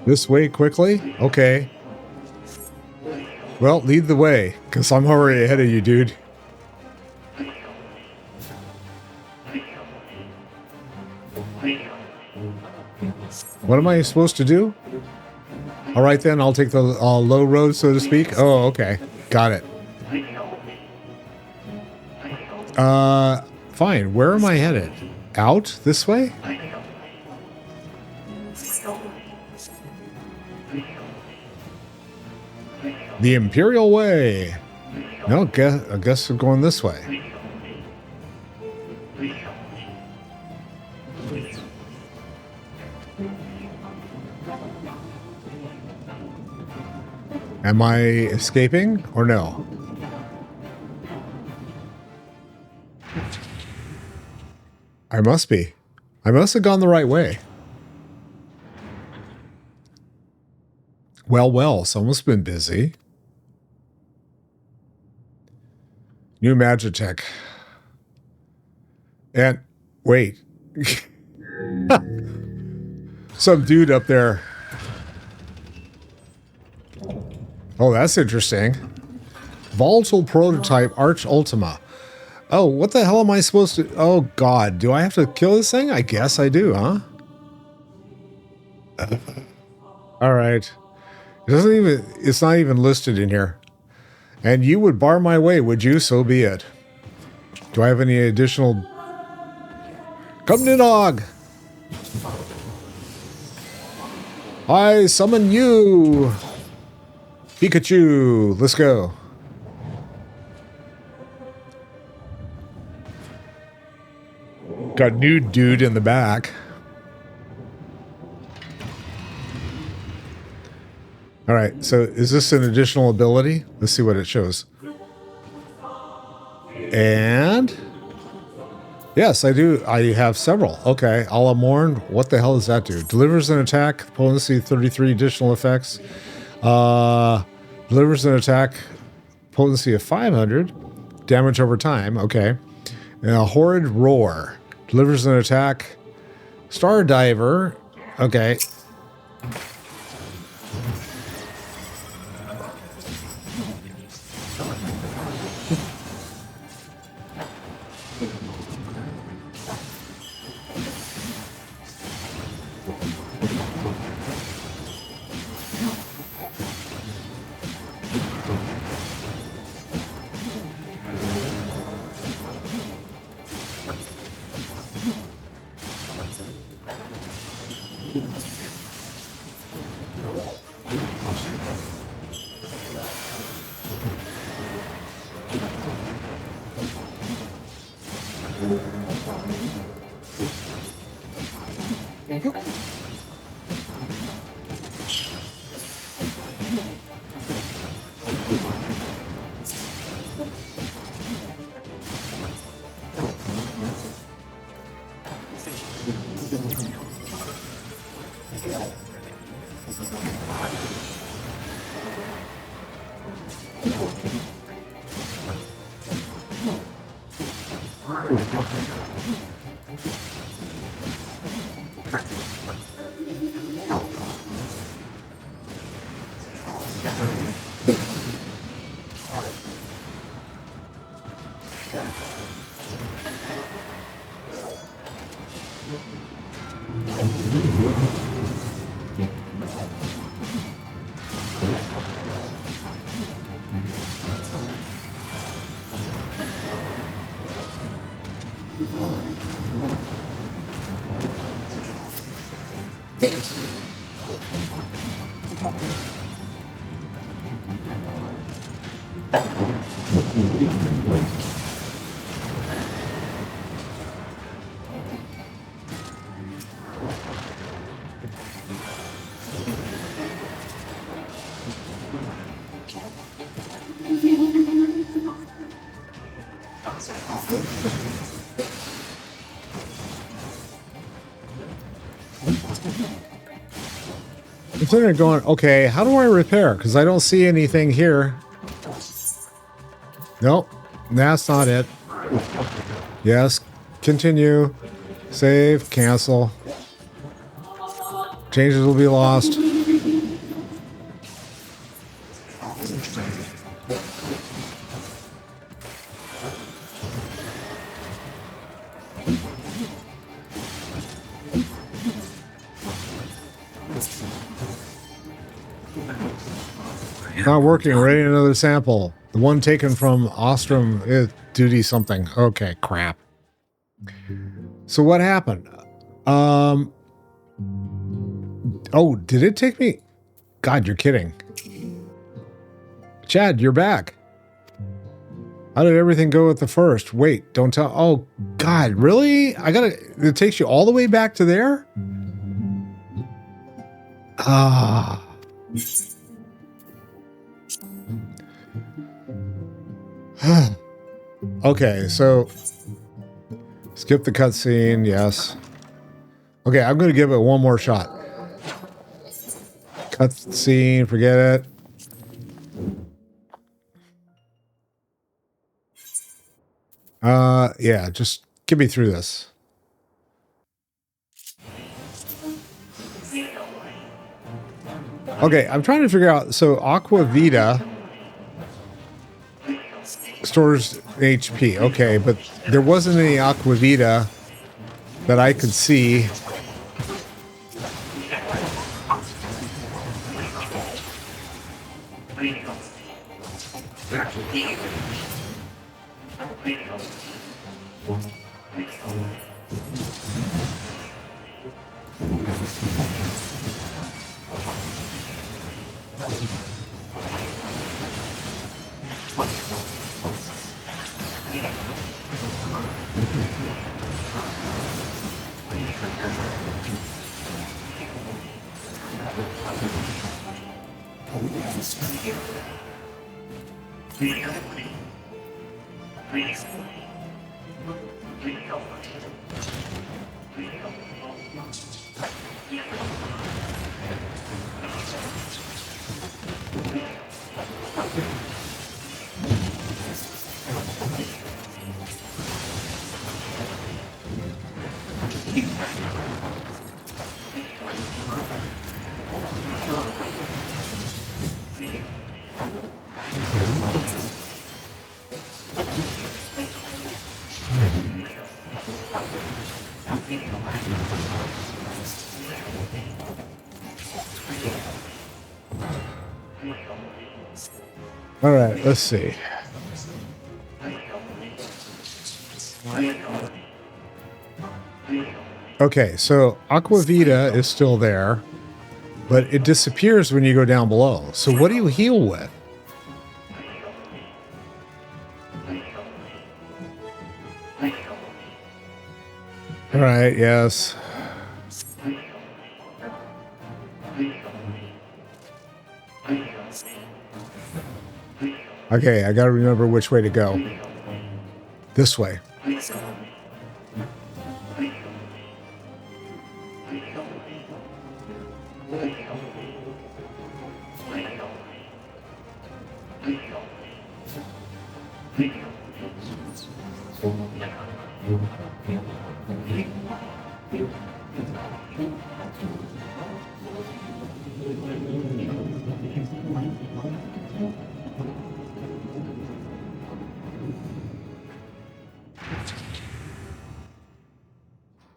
This way quickly? Okay. Well, lead the way, because I'm already ahead of you, dude. What am I supposed to do? All right, then. I'll take the low road, so to speak. Oh, okay. Got it. Fine. Where am I headed? Out? This way? The Imperial Way. No, I guess we're going this way. Am I escaping or no? I must be. I must have gone the right way. Well, someone's been busy. New Magitech. And wait. Some dude up there. Oh, that's interesting. Volatile prototype Arch Ultima. Oh, what the hell am I supposed to... Oh, God. Do I have to kill this thing? I guess I do, huh? All right. It's not even listed in here. And you would bar my way, would you? So be it. Do I have any additional... Come to dog! I summon you! Pikachu! Let's go. Got nude dude in the back. All right, so is this an additional ability? Let's see what it shows. And yes, I do. I have several. Okay, a la Morn. What the hell does that do? Delivers an attack, potency 33 additional effects. Delivers an attack, potency of 500, damage over time. Okay. And a horrid roar. Delivers an attack. Star diver. Okay. I'm sitting there going, okay, how do I repair? Because I don't see anything here. Nope, that's not it. Yes, continue. Save, cancel. Changes will be lost. Not working. Ready another sample. The one taken from Ostrom duty something. Okay, crap. So what happened? Oh, did it take me? God, you're kidding. Chad, you're back. How did everything go at the first? Wait, don't tell. Oh, God, really? It takes you all the way back to there? Ah. Okay, so skip the cutscene, yes. Okay, I'm going to give it one more shot. Cutscene, forget it. Yeah, just get me through this. Okay, I'm trying to figure out, so Aqua Vita stores HP, okay, but there wasn't any Aqua Vita that I could see. All right, let's see. Okay, so Aquavita is still there, but it disappears when you go down below. So what do you heal with? All right, yes. Okay, I gotta remember which way to go. This way.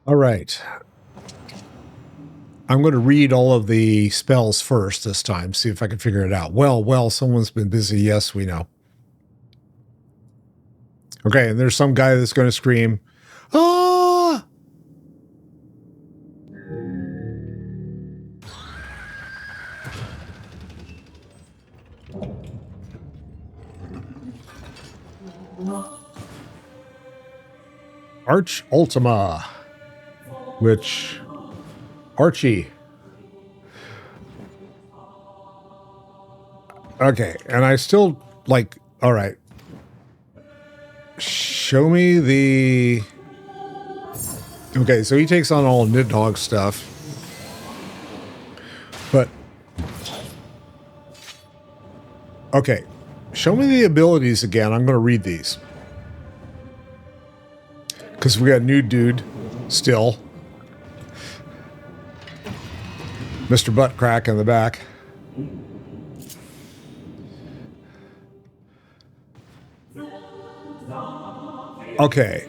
All right. I'm going to read all of the spells first this time, see if I can figure it out. Well, someone's been busy. Yes, we know. Okay, and there's some guy that's going to scream, "Ah!" Ultima. Which, Archie. Okay, and I still, like, all right. Show me the... Okay, so he takes on all Nidhogg stuff. But... Okay, show me the abilities again. I'm going to read these. Because we got new dude still. Mr. Buttcrack in the back. Okay.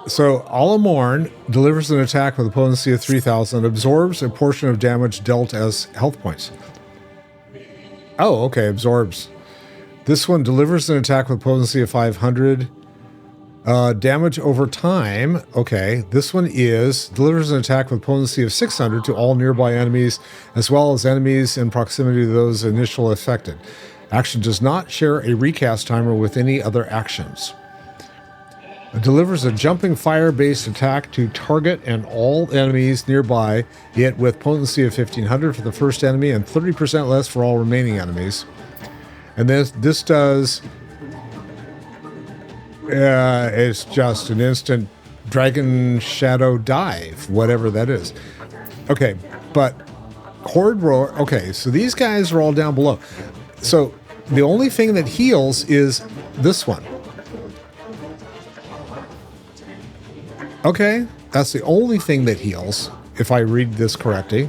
So, Alamorn delivers an attack with a potency of 3,000, absorbs a portion of damage dealt as health points. Oh, okay, absorbs. This one delivers an attack with potency of 500. Damage over time. Okay, this one delivers an attack with potency of 600 to all nearby enemies, as well as enemies in proximity to those initially affected. Action does not share a recast timer with any other actions. It delivers a jumping fire-based attack to target and all enemies nearby, yet with potency of 1500 for the first enemy and 30% less for all remaining enemies. And this does... it's just an instant dragon shadow dive, whatever that is. Okay, but Horde Roar... Okay, so these guys are all down below. So the only thing that heals is this one. Okay, that's the only thing that heals, if I read this correctly.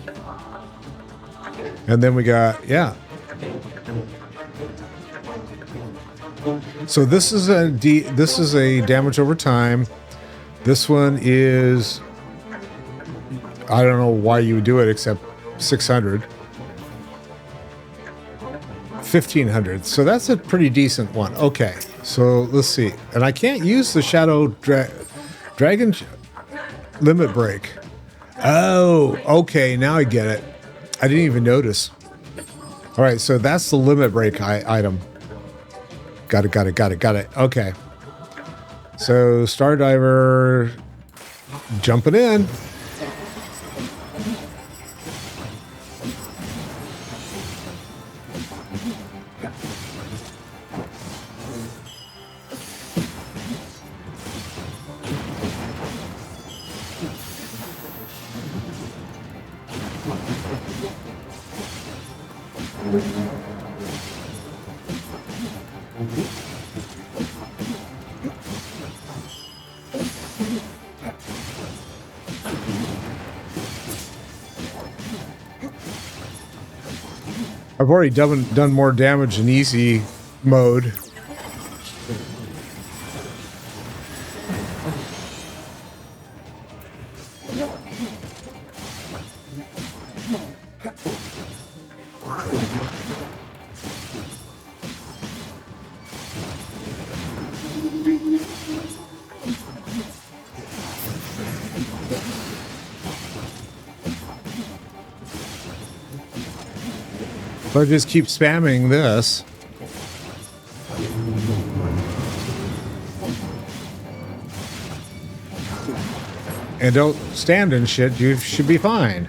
And then we got, yeah. So this is a damage over time. This one is, I don't know why you would do it except 600. 1,500. So that's a pretty decent one. Okay, so let's see. And I can't use the Shadow Dragon Limit Break. Oh, okay, now I get it. I didn't even notice. All right, so that's the Limit Break item. Got it. Okay. So, Stardiver jumping in. I've already done more damage in easy mode. So I just keep spamming this. And don't stand in shit, you should be fine.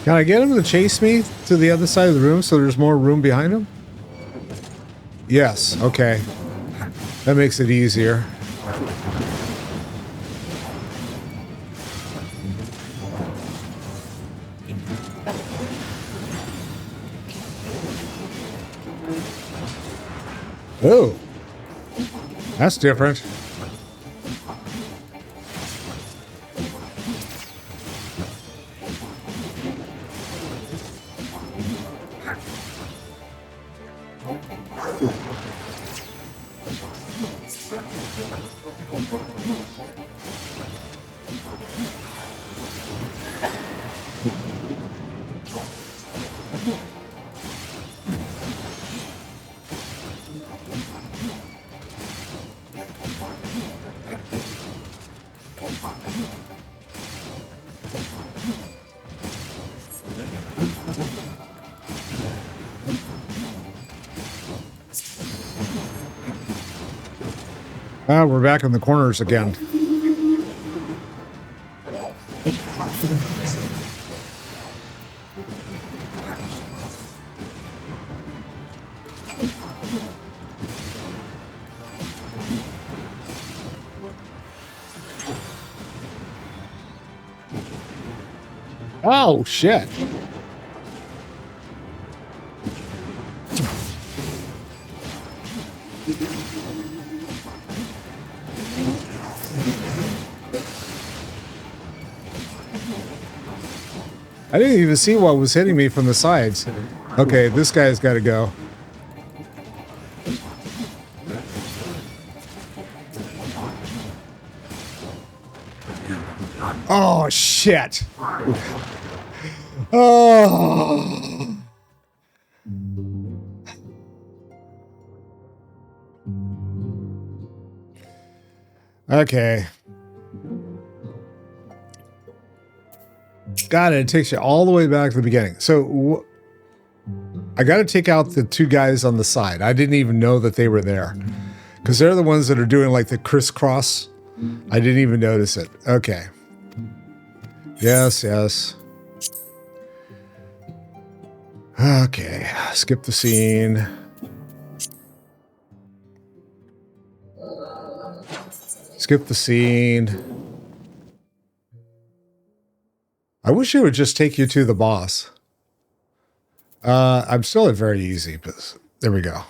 Can I get him to chase me to the other side of the room so there's more room behind him? Yes, okay. That makes it easier. Oh, that's different. Ah, we're back in the corners again. Oh, shit. I didn't even see what was hitting me from the sides. Okay, this guy's got to go. Oh, shit. Oh. Okay. Got it. It takes you all the way back to the beginning. So I got to take out the two guys on the side. I didn't even know that they were there because they're the ones that are doing like the crisscross. I didn't even notice it. Okay. Yes, yes. Okay. Skip the scene. Skip the scene. I wish it would just take you to the boss. I'm still at very easy, but there we go.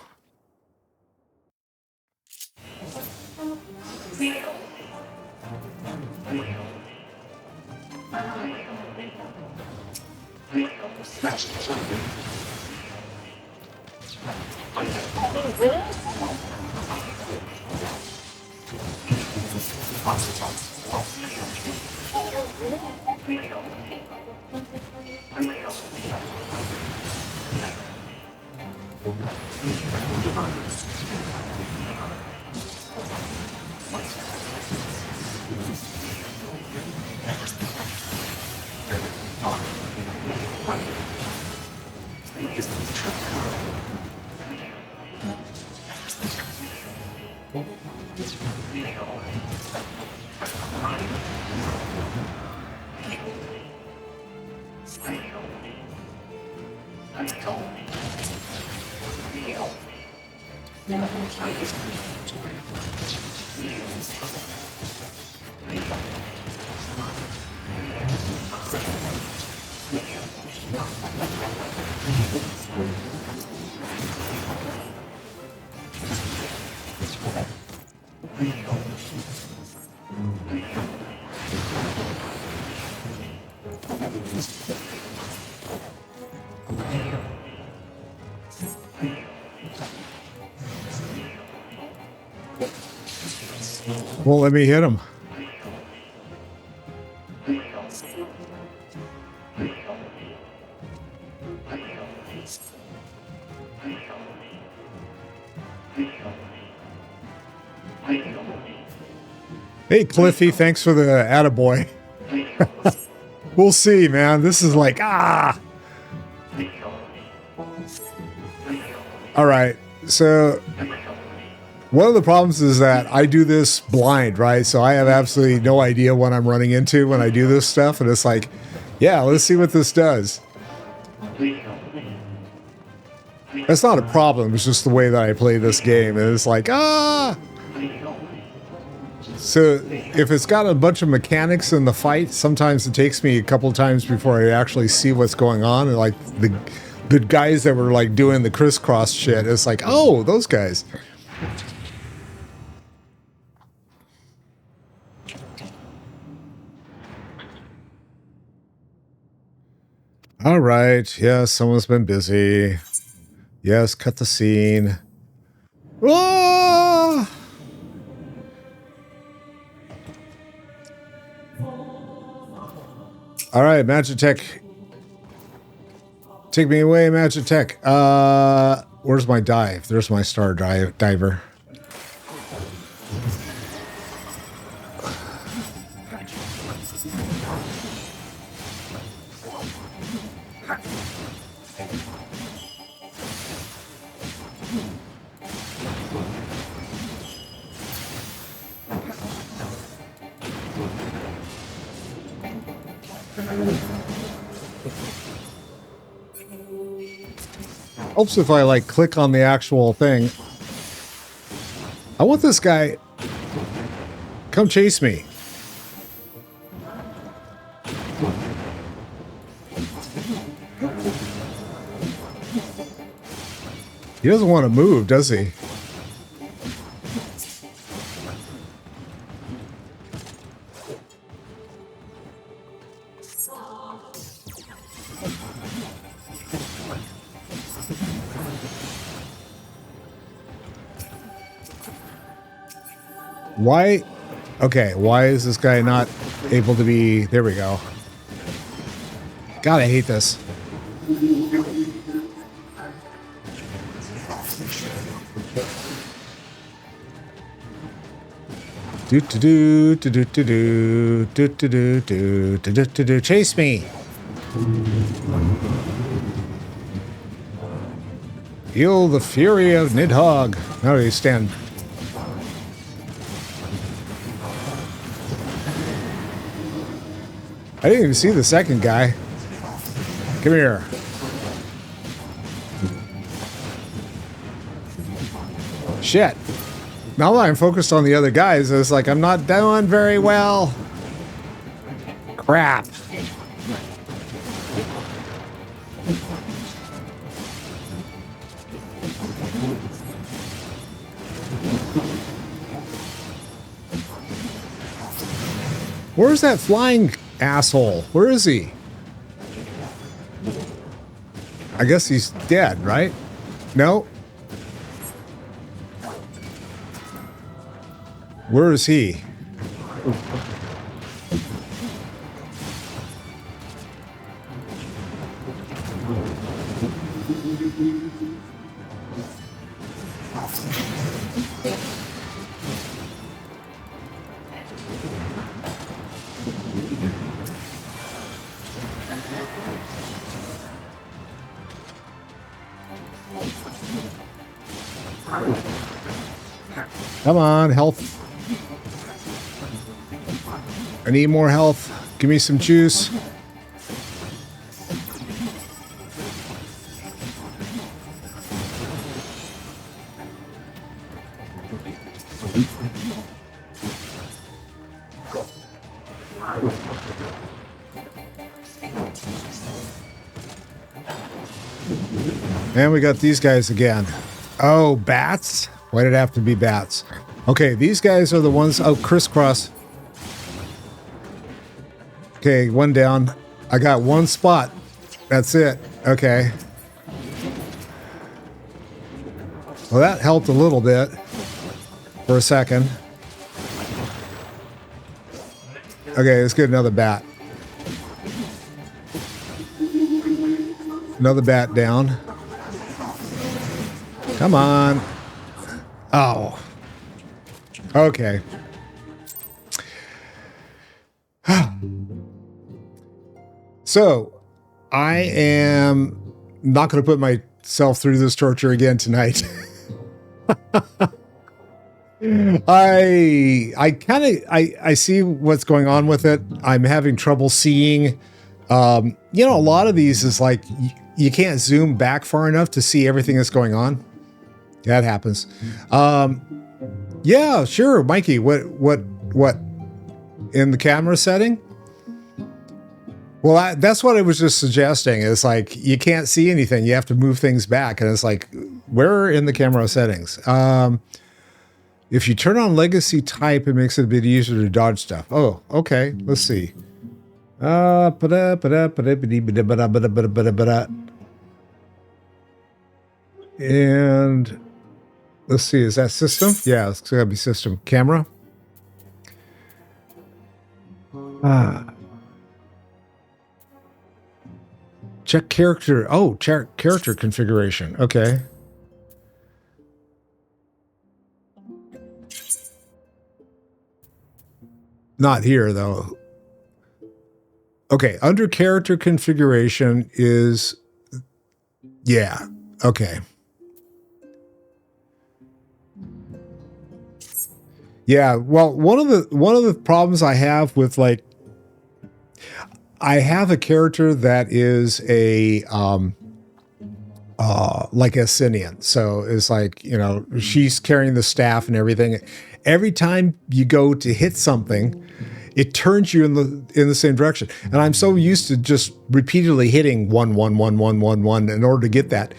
Won't let me hit him. Hey, Cliffy, thanks for the attaboy. We'll see, man. This is like, All right, so one of the problems is that I do this blind, right? So I have absolutely no idea what I'm running into when I do this stuff. And it's like, yeah, let's see what this does. That's not a problem. It's just the way that I play this game. And it's like, So if it's got a bunch of mechanics in the fight, sometimes it takes me a couple times before I actually see what's going on. And like the guys that were like doing the crisscross shit, it's like, oh, those guys. All right. Yes, someone's been busy. Yes, cut the scene. Ah! All right, Magitech. Take me away, Magitech. Where's my dive? There's my star diver. Helps if I like click on the actual thing. I want this guy. Come chase me. He doesn't want to move, does he? Why? Okay, why is this guy not able to be... There we go. God, I hate this. Chase me. Feel the fury of Nidhogg. Now you stand. I didn't even see the second guy. Come here. Shit. Now that I'm focused on the other guys, it's like I'm not doing very well. Crap. Where's that flying asshole? Where is he? I guess he's dead, right? No? Where is he? Come on, health. I need more health. Give me some juice. And we got these guys again. Oh, bats? Why did it have to be bats? Okay, these guys are the ones... Oh, crisscross. Okay, one down. I got one spot. That's it. Okay. Well, that helped a little bit for a second. Okay, let's get another bat. Another bat down. Come on. Oh. Okay. So, I am not going to put myself through this torture again tonight. I see what's going on with it. I'm having trouble seeing. You know, a lot of these is like you can't zoom back far enough to see everything that's going on. That happens. Yeah, sure, Mikey. What in the camera setting? Well, that's what I was just suggesting. It's like you can't see anything. You have to move things back, and it's like, where in the camera settings? If you turn on legacy type, it makes it a bit easier to dodge stuff. Oh, okay. Let's see. And let's see. Is that system? Yeah, it's gotta be system. Camera. Check character. Oh, check character configuration. Okay. Not here, though. Okay, under character configuration is... Yeah, okay. Yeah, well, one of the problems I have with, like... I have a character that is a... like Esinian. So it's like, you know, she's carrying the staff and everything. Every time you go to hit something, it turns you in the same direction. And I'm so used to just repeatedly hitting 1, 1, 1, 1, 1, 1 in order to get that.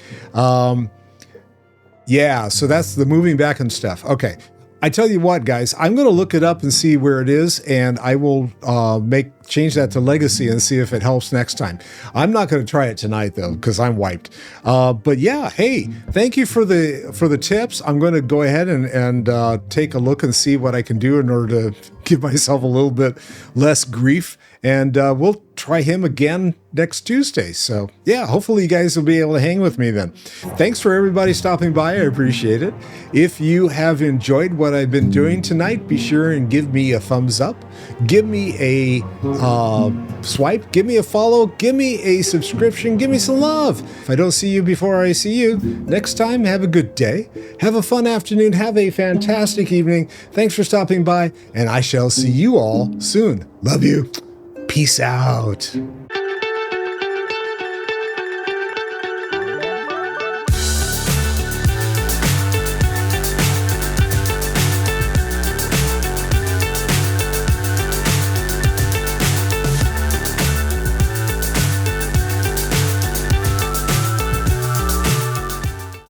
Yeah, so that's the moving back and stuff. Okay. I tell you what, guys, I'm going to look it up and see where it is, and I will change that to legacy and see if it helps next time. I'm not going to try it tonight though, because I'm wiped. But yeah, hey, thank you for the tips. I'm going to go ahead and take a look and see what I can do in order to give myself a little bit less grief. And we'll try him again next Tuesday. So yeah, hopefully you guys will be able to hang with me then. Thanks for everybody stopping by. I appreciate it. If you have enjoyed what I've been doing tonight, be sure and give me a thumbs up. Give me a swipe. Give me a follow. Give me a subscription. Give me some love. If I don't see you before I see you next time, have a good day. Have a fun afternoon. Have a fantastic evening. Thanks for stopping by, and I shall see you all soon. Love you. Peace out.